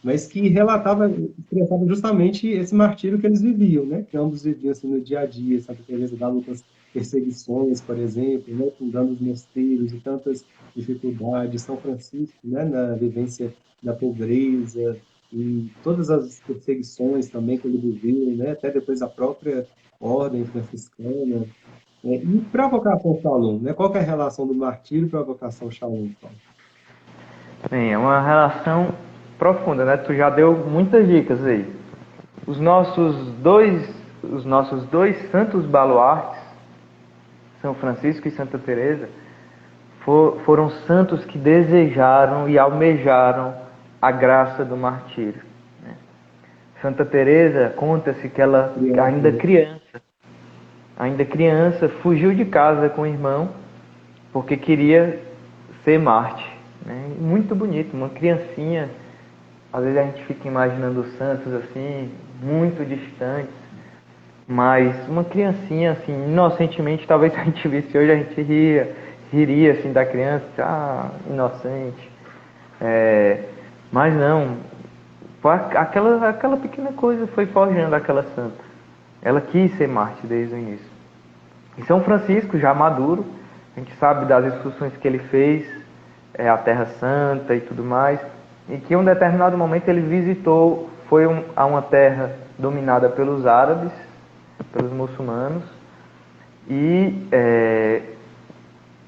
mas que expressava justamente esse martírio que eles viviam, né, que ambos viviam assim, no dia a dia. Santa Teresa d'Ávila com as perseguições, por exemplo, né, fundando os mosteiros e tantas dificuldades. São Francisco, né, na vivência da pobreza e todas as perseguições também que ele viveu, né, até depois a própria ordem franciscana. E para a vocação Shalom, né? Qual que é a relação do martírio para a vocação Shalom, Paulo? Bem, é uma relação profunda, né? Tu já deu muitas dicas aí. Os nossos dois santos baluartes, São Francisco e Santa Teresa, foram santos que desejaram e almejaram a graça do martírio, né? Santa Teresa, conta-se que ela, ainda criança, fugiu de casa com o irmão porque queria ser mártir, né? Muito bonito, uma criancinha. Às vezes a gente fica imaginando os santos assim, muito distantes, mas uma criancinha assim, inocentemente, talvez se a gente visse hoje, a gente riria assim da criança, inocente. Mas não, aquela pequena coisa foi forjando aquela santa. Ela quis ser mártir desde o início. E São Francisco, já maduro, a gente sabe das excursões que ele fez, a Terra Santa e tudo mais, e que em um determinado momento ele visitou, foi a uma terra dominada pelos árabes, pelos muçulmanos, e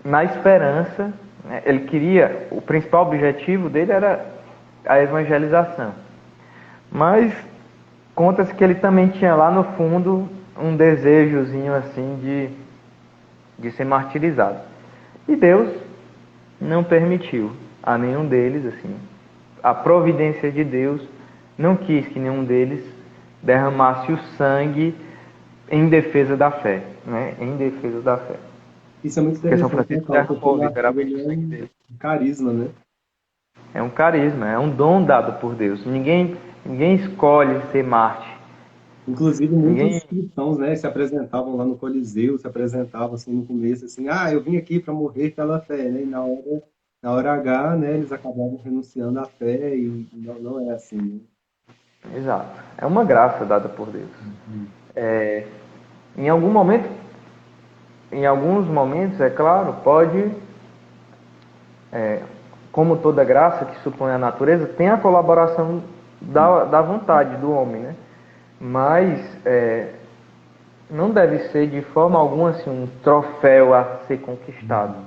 na esperança, né, o principal objetivo dele era a evangelização. Mas conta-se que ele também tinha lá no fundo um desejozinho assim de ser martirizado. E Deus não permitiu a nenhum deles, assim, a providência de Deus não quis que nenhum deles derramasse o sangue em defesa da fé, né? Em defesa da fé. Isso é muito Porque São interessante, né, Francisco Paulo? Porque o derramou martírio literalmente ele o é sangue um dele. carisma, né? É um carisma, é um dom dado por Deus. Ninguém escolhe ser Marte. Inclusive, Ninguém. muitos cristãos, né, se apresentavam lá no Coliseu, se apresentavam assim no começo, assim, ah, eu vim aqui para morrer pela fé, né? E na hora H, né, eles acabavam renunciando à fé e não é assim, né? Exato. É uma graça dada por Deus. Uhum. Em algum momento, em alguns momentos, é claro, pode, como toda graça que supõe a natureza, tem a colaboração da vontade do homem, né? Mas não deve ser de forma alguma assim, um troféu a ser conquistado. Uhum.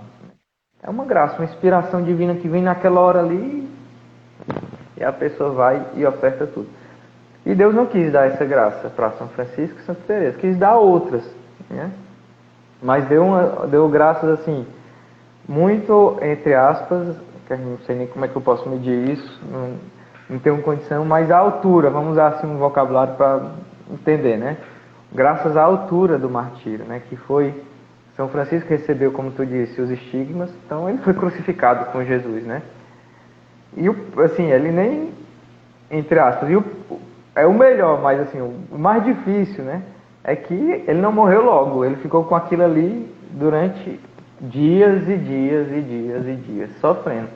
É uma graça, uma inspiração divina que vem naquela hora ali e a pessoa vai e oferta tudo. E Deus não quis dar essa graça para São Francisco e Santa Teresa, quis dar outras, né? Mas deu graças assim, muito entre aspas, que eu não sei nem como é que eu posso medir isso, não tenho condição, mas a altura, vamos usar assim um vocabulário para entender, né? Graças à altura do martírio, né? Que foi São Francisco recebeu, como tu disse, os estigmas, então ele foi crucificado com Jesus, né? E assim, ele nem entre aspas, é o melhor, mas assim, o mais difícil, né? É que ele não morreu logo, ele ficou com aquilo ali durante dias e dias e dias e dias, sofrendo.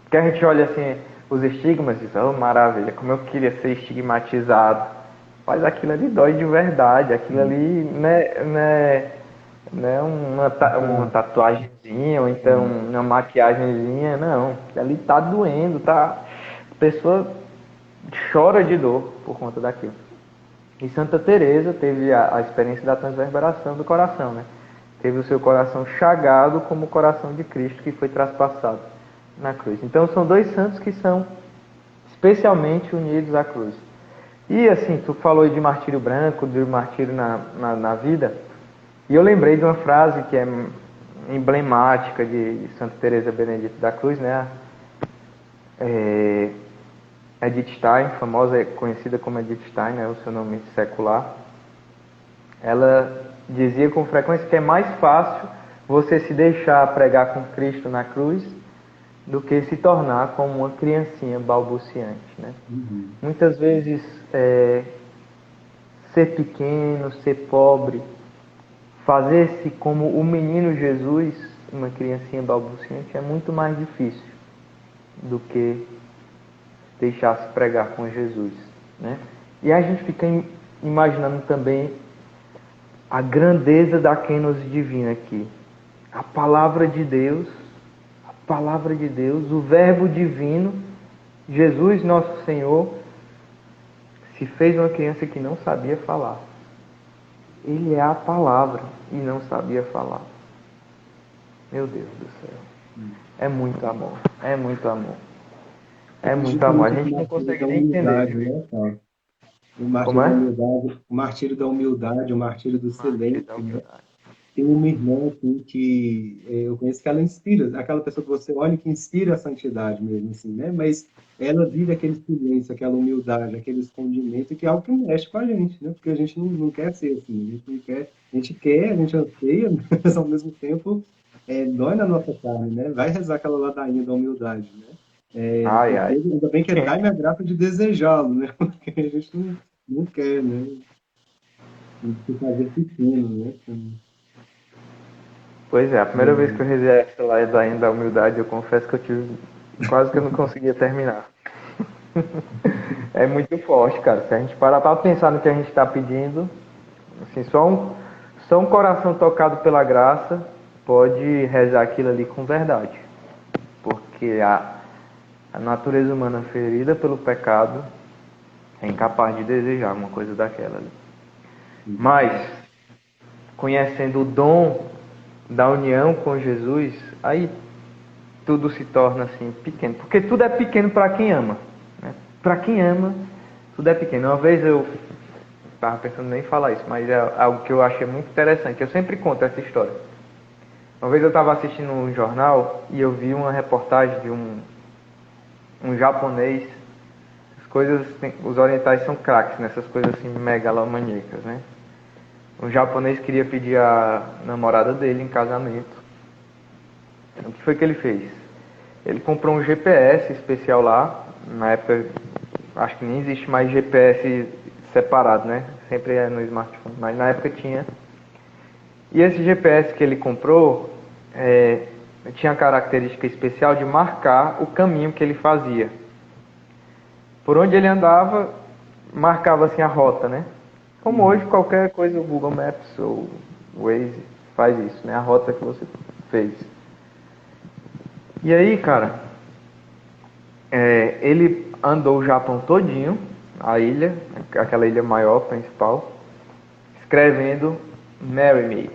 Porque a gente olha assim, os estigmas e diz, oh maravilha, como eu queria ser estigmatizado. Mas aquilo ali dói de verdade, aquilo ali não é uma Então, tatuagemzinha ou então é, uma maquiagemzinha, não. Ali tá doendo, tá. A pessoa chora de dor por conta daquilo. E Santa Teresa teve a experiência da transverberação do coração, né? Teve o seu coração chagado como o coração de Cristo que foi traspassado na cruz. Então são dois santos que são especialmente unidos à cruz. E assim, tu falou de martírio branco, de martírio na vida, e eu lembrei de uma frase que é emblemática de Santa Teresa Benedita da Cruz, né? É, Edith Stein, famosa, conhecida como Edith Stein, né, o seu nome secular, ela dizia com frequência que é mais fácil você se deixar pregar com Cristo na cruz do que se tornar como uma criancinha balbuciante, né? uhum. Muitas vezes ser pequeno, ser pobre, fazer-se como o menino Jesus, uma criancinha balbuciante, é muito mais difícil do que deixar-se pregar com Jesus, né? E a gente fica imaginando também a grandeza da kenosis divina aqui. A palavra de Deus, o verbo divino, Jesus nosso Senhor, se fez uma criança que não sabia falar. Ele é a palavra e não sabia falar. Meu Deus do céu. É muito amor. É muito amor. É É muito amor. A justamente esse gente não martírio consegue da nem entender. humildade, né, Paulo? O Como martírio da é? humildade, o martírio da humildade, o martírio do Martírio silêncio, da né? humildade. Tem uma irmã assim, que eu conheço que ela inspira, aquela pessoa que você olha que inspira a santidade mesmo, assim, né? Mas ela vive aquele silêncio, aquela humildade, aquele escondimento, que é algo que mexe com a gente, né? Porque a gente não quer ser assim, a gente não quer, a gente anseia, mas ao mesmo tempo dói na nossa carne, né? Vai rezar aquela ladainha da humildade, né? Ai, ai. Ainda bem que é dai-me a graça de desejá-lo, né? Porque a gente não quer, né? Tem que se fazer pequeno, né? Pois é, a primeira vez que eu rezei essa ladainha da humildade, eu confesso que eu tive. Quase que eu não conseguia terminar. É muito forte, cara. Se a gente parar para pensar no que a gente está pedindo, assim, só um coração tocado pela graça pode rezar aquilo ali com verdade. Porque a natureza humana ferida pelo pecado é incapaz de desejar uma coisa daquela ali. Mas, conhecendo o dom da união com Jesus, aí tudo se torna assim pequeno. Porque tudo é pequeno para quem ama. Né? Para quem ama, tudo é pequeno. Uma vez eu estava pensando nem em falar isso, mas é algo que eu achei muito interessante. Eu sempre conto essa história. Uma vez eu estava assistindo um jornal e eu vi uma reportagem de um japonês. As coisas, os orientais são craques nessas coisas assim megalomaníacas, né? Um japonês queria pedir a namorada dele em casamento O que foi que ele fez? Ele comprou um GPS especial lá. Na época, acho que nem existe mais GPS separado, né? Sempre é no smartphone, mas na época tinha. E esse GPS que ele comprou tinha a característica especial de marcar o caminho que ele fazia. Por onde ele andava, marcava assim a rota, né? Como hoje qualquer coisa o Google Maps ou o Waze faz isso, né? A rota que você fez. E aí, cara, ele andou o Japão todinho, a ilha, aquela ilha maior, principal, escrevendo Marry Me,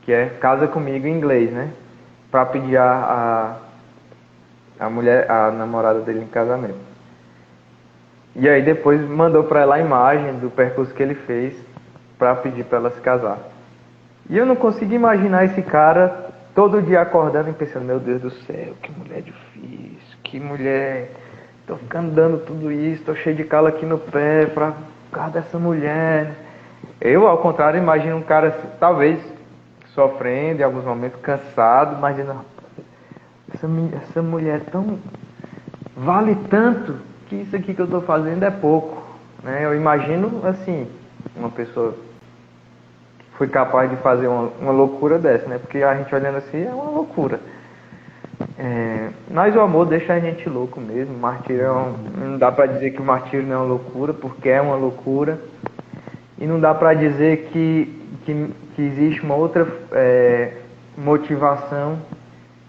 que é casa comigo em inglês, né? Para pedir a mulher, a namorada dele em casamento. E aí depois mandou para ela a imagem do percurso que ele fez para pedir para ela se casar. E eu não consegui imaginar esse cara todo dia acordando e pensando, meu Deus do céu, que mulher difícil, que mulher, tô ficando dando tudo isso, tô cheio de calo aqui no pé por causa dessa mulher. Eu, ao contrário, imagino um cara, talvez, sofrendo em alguns momentos, cansado, imaginando, essa mulher tão vale tanto que isso aqui que eu estou fazendo é pouco, né? Eu imagino, assim, uma pessoa que foi capaz de fazer uma loucura dessa, né? Porque a gente olhando assim é uma loucura. Mas o amor deixa a gente louco mesmo. Martírio não dá para dizer que o martírio não é uma loucura, porque é uma loucura. E não dá para dizer que existe uma outra motivação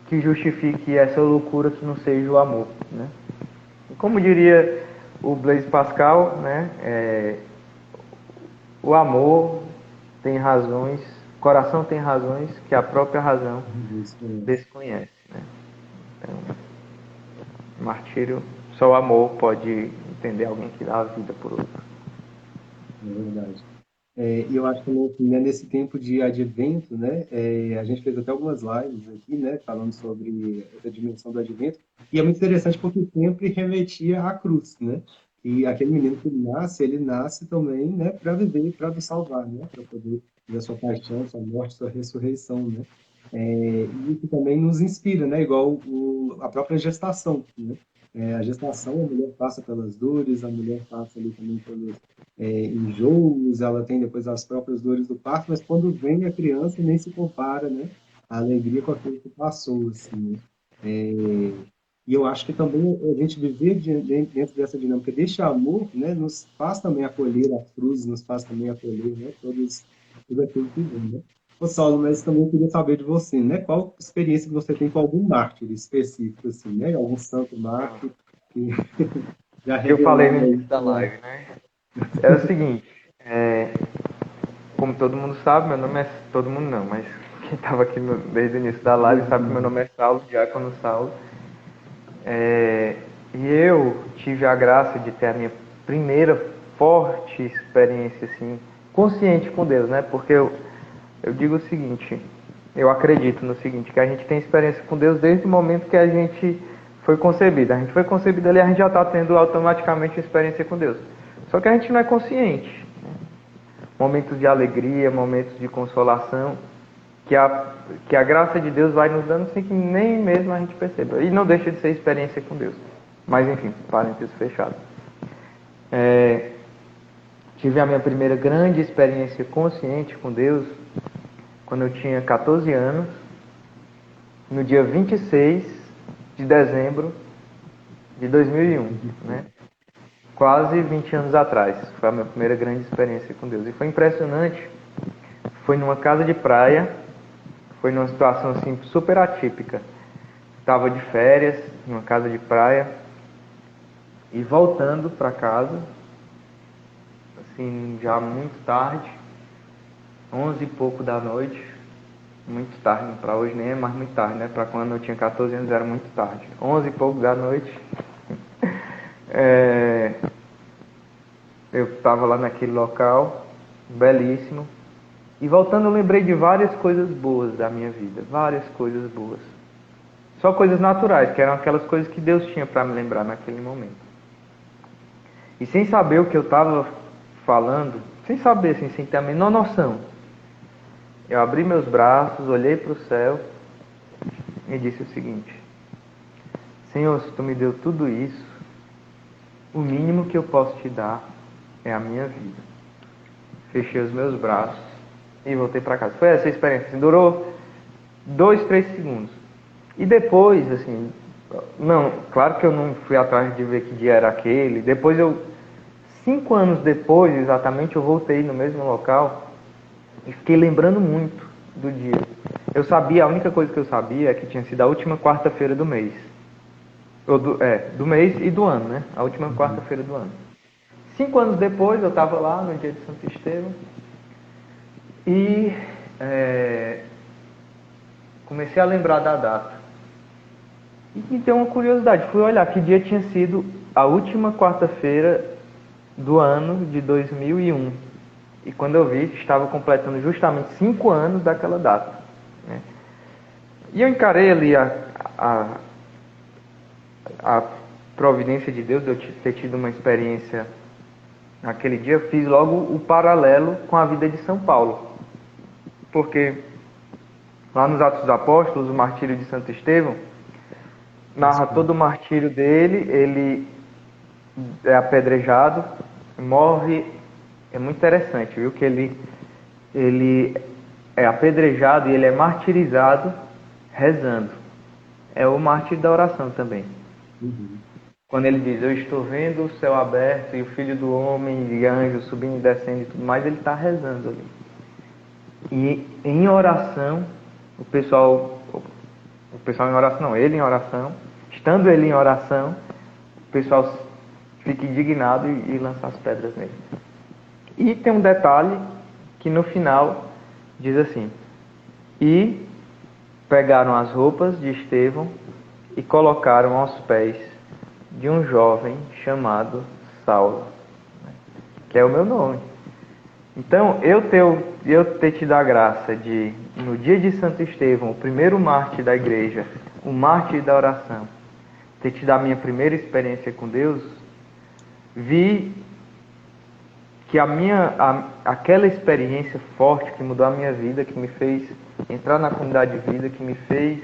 que justifique essa loucura que não seja o amor, né? Como diria o Blaise Pascal, né, o amor tem razões, o coração tem razões que a própria razão desconhece, né? Então, martírio, só o amor pode entender alguém que dá a vida por outro. É verdade. E eu acho que né, nesse tempo de advento, né, a gente fez até algumas lives aqui, né, falando sobre essa dimensão do advento, e é muito interessante porque sempre remetia à cruz, né, e aquele menino que ele nasce também, né, para viver, para nos salvar, né, para poder ver a sua paixão, sua morte, sua ressurreição, né, e isso também nos inspira, né, igual a própria gestação, né, a gestação, a mulher passa pelas dores, a mulher passa ali também pelos enjoos, ela tem depois as próprias dores do parto, mas quando vem a criança nem se compara, né? A alegria com aquilo que passou, assim, né? E eu acho que também a gente viver dentro dessa dinâmica deste amor, né, nos faz também acolher a cruz, nos faz também acolher, né, tudo aquilo que vem, né? Ô, Saulo, mas também eu queria saber de você, né? Qual experiência que você tem com algum mártir específico, assim, né? Algum santo mártir que já Eu falei no revelou início aí. da live, né? É o seguinte, como todo mundo sabe, meu nome é... Todo mundo não, mas quem estava aqui desde o início da live sabe que meu nome é Saulo, Diácono Saulo. E eu tive a graça de ter a minha primeira forte experiência, assim, consciente com Deus, né? Porque eu digo o seguinte, eu acredito no seguinte, que a gente tem experiência com Deus desde o momento que a gente foi concebido. A gente foi concebido ali, a gente já está tendo automaticamente uma experiência com Deus. Só que a gente não é consciente. Momentos de alegria, momentos de consolação, que a graça de Deus vai nos dando sem que nem mesmo a gente perceba. E não deixa de ser experiência com Deus. Mas enfim, parênteses fechado. Tive a minha primeira grande experiência consciente com Deus quando eu tinha 14 anos, no dia 26 de dezembro de 2001, né? Quase 20 anos atrás. Foi a minha primeira grande experiência com Deus. E foi impressionante. Foi numa casa de praia. Foi numa situação assim super atípica. Estava de férias, numa casa de praia. E voltando para casa, assim, já muito tarde. 11 e pouco da noite. Muito tarde, para hoje nem é mais muito tarde, né? Para quando eu tinha 14 anos era muito tarde. 11 e pouco da noite. Eu estava lá naquele local, belíssimo. E voltando eu lembrei de várias coisas boas da minha vida. Várias coisas boas. Só coisas naturais, que eram aquelas coisas que Deus tinha para me lembrar naquele momento. E sem saber o que eu estava falando, sem saber, assim, sem ter a menor noção, eu abri meus braços, olhei para o céu, e disse o seguinte: Senhor, se tu me deu tudo isso, o mínimo que eu posso te dar é a minha vida. Fechei os meus braços e voltei para casa. Foi essa a experiência. Assim, durou 2, 3 segundos. E depois, assim, não, claro que eu não fui atrás de ver que dia era aquele. Depois 5 anos depois, exatamente, eu voltei no mesmo local e fiquei lembrando muito do dia. Eu sabia, a única coisa que eu sabia é que tinha sido a última quarta-feira do mês. Do mês e do ano, né? A última quarta-feira do ano. 5 anos depois, eu estava lá no dia de Santo Estevão e comecei a lembrar da data. E me deu uma curiosidade, fui olhar que dia tinha sido a última quarta-feira do ano de 2001. E quando eu vi, estava completando justamente 5 anos daquela data, né? E eu encarei ali a providência de Deus, de eu ter tido uma experiência naquele dia. Eu fiz logo o paralelo com a vida de São Paulo. Porque lá nos Atos dos Apóstolos, o martírio de Santo Estevão, narra todo o martírio dele. Ele é apedrejado, morre. É muito interessante, viu? Que ele é apedrejado e ele é martirizado rezando. É o mártir da oração também. Quando ele diz: eu estou vendo o céu aberto e o Filho do Homem e anjos subindo e descendo e tudo mais, ele está rezando ali. E em oração, o pessoal em oração, não, ele em oração, estando ele em oração, o pessoal fica indignado e lança as pedras nele. E tem um detalhe que no final diz assim: e pegaram as roupas de Estevão e colocaram aos pés de um jovem chamado Saulo, que é o meu nome. Então, eu ter tido a graça de, no dia de Santo Estevão, o primeiro mártir da igreja, o mártir da oração, ter tido a minha primeira experiência com Deus, vi que aquela experiência forte que mudou a minha vida, que me fez entrar na comunidade de vida, que me fez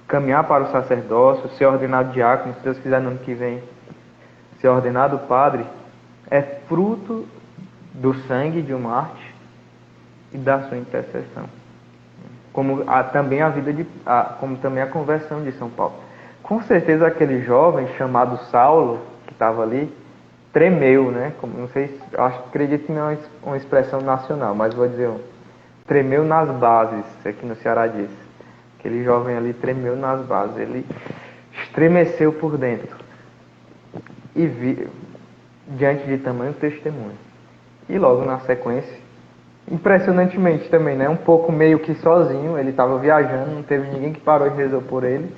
caminhar para o sacerdócio, ser ordenado diácono, se Deus quiser no ano que vem ser ordenado padre, é fruto do sangue de um mártir e da sua intercessão. Como também como também a conversão de São Paulo. Com certeza aquele jovem chamado Saulo, que estava ali, tremeu, né? Não sei, acredito que não é uma expressão nacional, mas vou dizer, tremeu nas bases, aqui no Ceará diz. Aquele jovem ali tremeu nas bases, ele estremeceu por dentro e diante de tamanho testemunho. E logo na sequência, impressionantemente também, né? Um pouco meio que sozinho, ele estava viajando, não teve ninguém que parou e rezou por ele.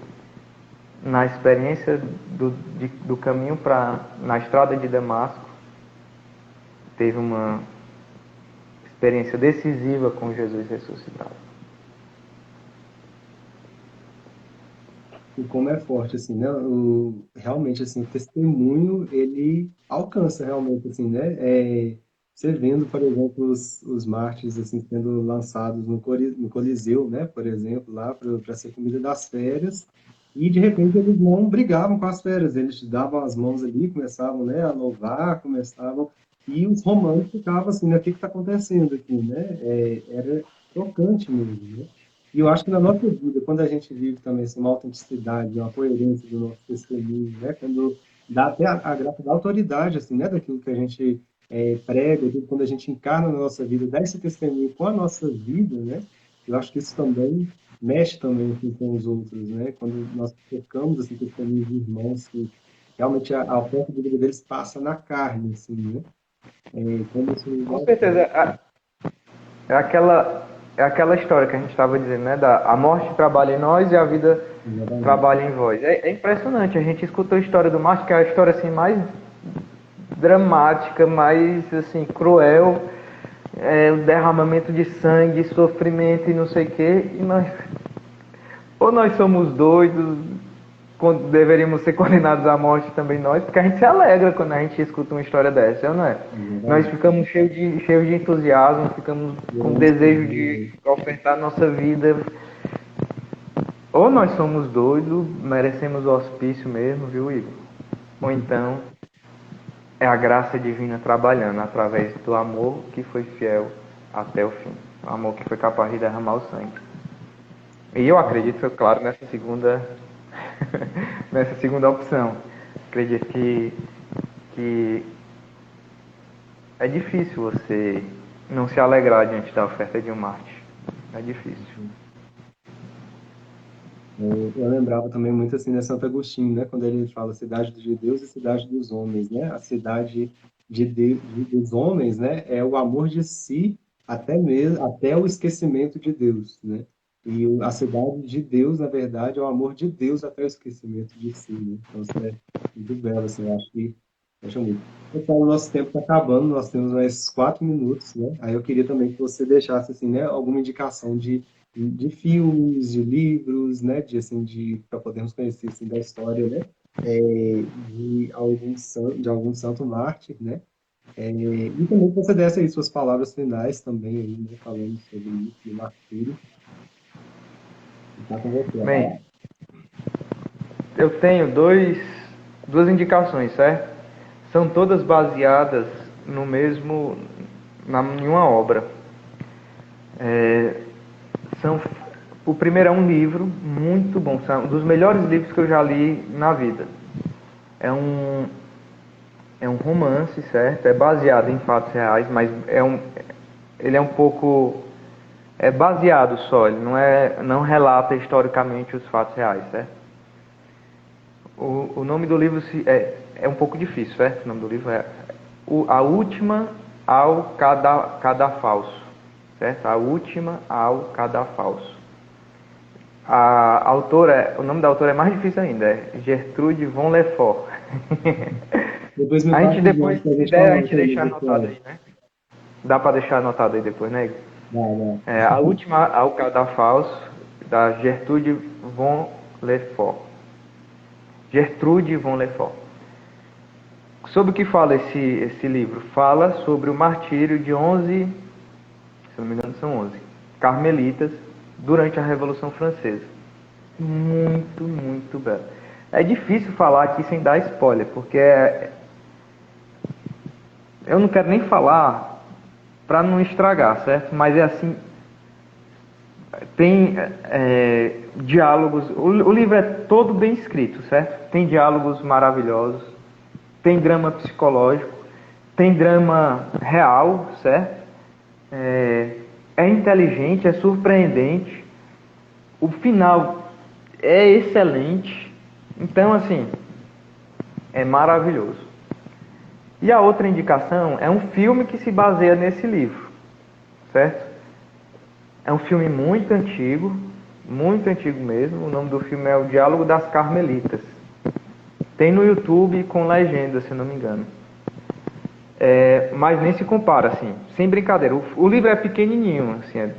Na experiência do caminho na estrada de Damasco, teve uma experiência decisiva com Jesus ressuscitado. E como é forte, assim, né? Realmente, assim, o testemunho, ele alcança realmente, assim, né? Você vendo, por exemplo, os mártires, assim, sendo lançados no Coliseu, né? Por exemplo, lá para ser comida das feras, e de repente eles não brigavam com as feras, eles davam as mãos ali, começavam, né, a louvar, e os romanos ficavam assim, né? O que está acontecendo aqui, né? Era chocante mesmo, né? E eu acho que na nossa vida, quando a gente vive também assim, uma autenticidade, uma coerência do nosso testemunho, né? Quando dá até a graça da autoridade, assim, né? Daquilo que a gente prega, quando a gente encarna na nossa vida, dá esse testemunho com a nossa vida, né? Eu acho que isso também mexe também assim, com os outros, né? Quando nós tocamos assim, testemunhos de irmãos que realmente a ponto de vida deles passa na carne, assim, né? Como isso, Com certeza, é aquela história que a gente estava dizendo, né? A morte trabalha em nós e a vida trabalha em vós. É impressionante, a gente escutou a história do mártir, que é a história assim, mais dramática, mais assim, cruel, o derramamento de sangue, sofrimento e não sei o quê, e ou nós somos doidos, deveríamos ser condenados à morte também nós, porque a gente se alegra quando a gente escuta uma história dessa, não é? Nós ficamos cheios de entusiasmo, ficamos com desejo de ofertar nossa vida. Ou nós somos doidos, merecemos o hospício mesmo, viu, Igor? Ou então é a graça divina trabalhando através do amor que foi fiel até o fim. O amor que foi capaz de derramar o sangue. E eu acredito, claro, nessa segunda nessa segunda opção. Acredito que é difícil você não se alegrar diante da oferta de um mártir. É difícil. Eu lembrava também muito assim de Santo Agostinho, né? Quando ele fala cidade dos judeus e cidade dos homens, né? A cidade dos homens, né? É o amor de si até mesmo até o esquecimento de Deus, né? E a cidade de Deus, na verdade, é o amor de Deus até o esquecimento de si, né? Então isso é muito belo, assim. Eu acho que acho muito. Então, o nosso tempo está acabando, nós temos mais 4 minutos, né? Aí eu queria também que você deixasse assim, né? Alguma indicação de filmes, de livros, né, de assim, de para podermos conhecer assim da história, né, de algum santo mártir, né, e também que você desse aí suas palavras finais também aí, né, falando sobre isso, do martírio. Tá com você, tá? Bem, eu tenho duas indicações, certo? São todas baseadas no mesmo, em uma obra. São, o primeiro é um livro muito bom, são um dos melhores livros que eu já li na vida. É um romance, certo? É baseado em fatos reais, mas ele é um pouco baseado só, ele não relata historicamente os fatos reais, certo? O nome do livro é um pouco difícil, certo? O nome do livro é A Última ao Cadafalso, certo? A Última ao Cadafalso. A autora, o nome da autora é mais difícil ainda, é Gertrude von Lefort. Depois me A passa gente o depois, nome pra se gente der, a falar gente sobre deixa isso anotado depois. aí, né? Dá para deixar anotado aí depois, né? Dá, dá. A Última ao Cadafalso, da Gertrude von Lefort. Gertrude von Lefort. Sobre o que fala esse livro? Fala sobre o martírio de 11, se não me engano são 11, carmelitas durante a Revolução Francesa. Muito, muito belo. É difícil falar aqui sem dar spoiler, porque eu não quero nem falar para não estragar, certo? Mas é assim, tem diálogos, o livro é todo bem escrito, certo? Tem diálogos maravilhosos, tem drama psicológico, tem drama real, certo? É inteligente, é surpreendente, o final é excelente, então assim, é maravilhoso. E a outra indicação é um filme que se baseia nesse livro, certo? É um filme muito antigo mesmo, o nome do filme é O Diálogo das Carmelitas. Tem no YouTube com legenda, se não me engano. Mas nem se compara, assim, sem brincadeira. O livro é pequenininho, assim,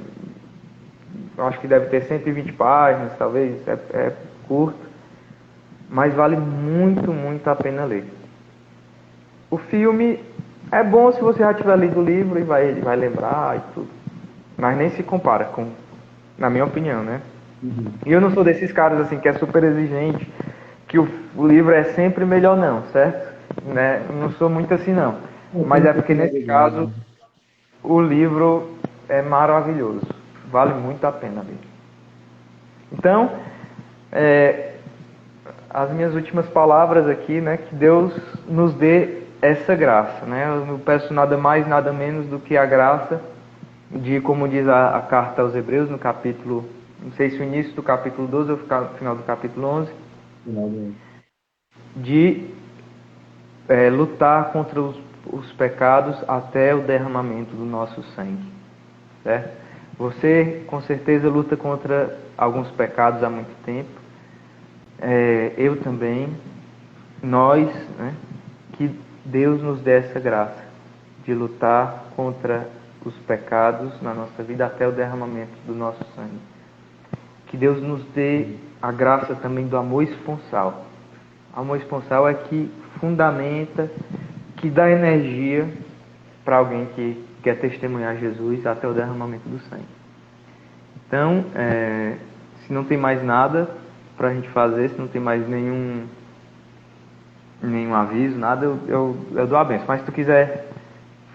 eu acho que deve ter 120 páginas, talvez, é curto, mas vale muito, muito a pena ler. O filme é bom se você já tiver lido o livro e vai lembrar e tudo, mas nem se compara com, na minha opinião, né? Uhum. E eu não sou desses caras, assim, que é super exigente, que o livro é sempre melhor não, certo? Né? Eu não sou muito assim, não. Mas é porque, nesse caso, o livro é maravilhoso. Vale muito a pena ler. Então, as minhas últimas palavras aqui, né? Que Deus nos dê essa graça, né? Eu não peço nada mais, nada menos do que a graça de, como diz a carta aos Hebreus, no capítulo, não sei se o início do capítulo 12 ou o final do capítulo 11, de lutar contra os pecados até o derramamento do nosso sangue, certo? Você com certeza luta contra alguns pecados há muito tempo, eu também, nós, né? Que Deus nos dê essa graça de lutar contra os pecados na nossa vida até o derramamento do nosso sangue. Que Deus nos dê a graça também do amor esponsal. O amor esponsal é que fundamenta, que dá energia para alguém que quer testemunhar Jesus até o derramamento do sangue. Então, se não tem mais nada para a gente fazer, se não tem mais nenhum aviso, nada, eu dou a benção. Mas se tu quiser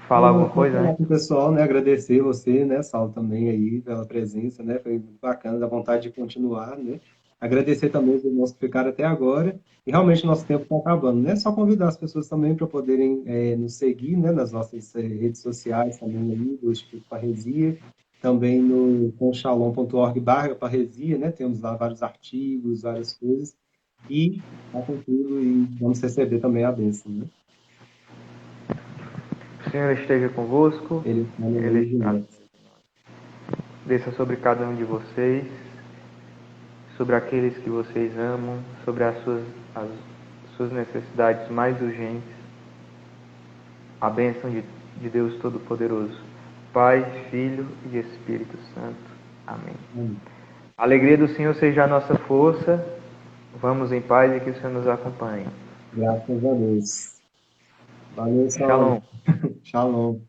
falar alguma coisa, né? Falar com o pessoal, né? Agradecer você, né, Saulo, também aí pela presença, né? Foi muito bacana, dá vontade de continuar, né? Agradecer também os irmãos que ficaram até agora. E realmente nosso tempo está acabando, né? Só convidar as pessoas também para poderem nos seguir, né? Nas nossas redes sociais também aí, do Instituto Parresia, também no conshalom.org/parresia, né? Temos lá vários artigos, várias coisas. E tá tranquilo e vamos receber também a bênção, né? O Senhor esteja convosco, Ele está no Ele meio de está. nós. Desça sobre cada um de vocês, sobre aqueles que vocês amam, sobre as suas necessidades mais urgentes. A bênção de Deus Todo-Poderoso, Pai, Filho e Espírito Santo. Amém. Amém. A alegria do Senhor seja a nossa força. Vamos em paz e que o Senhor nos acompanhe. Graças a Deus. Valeu, Saulo. Shalom. Shalom.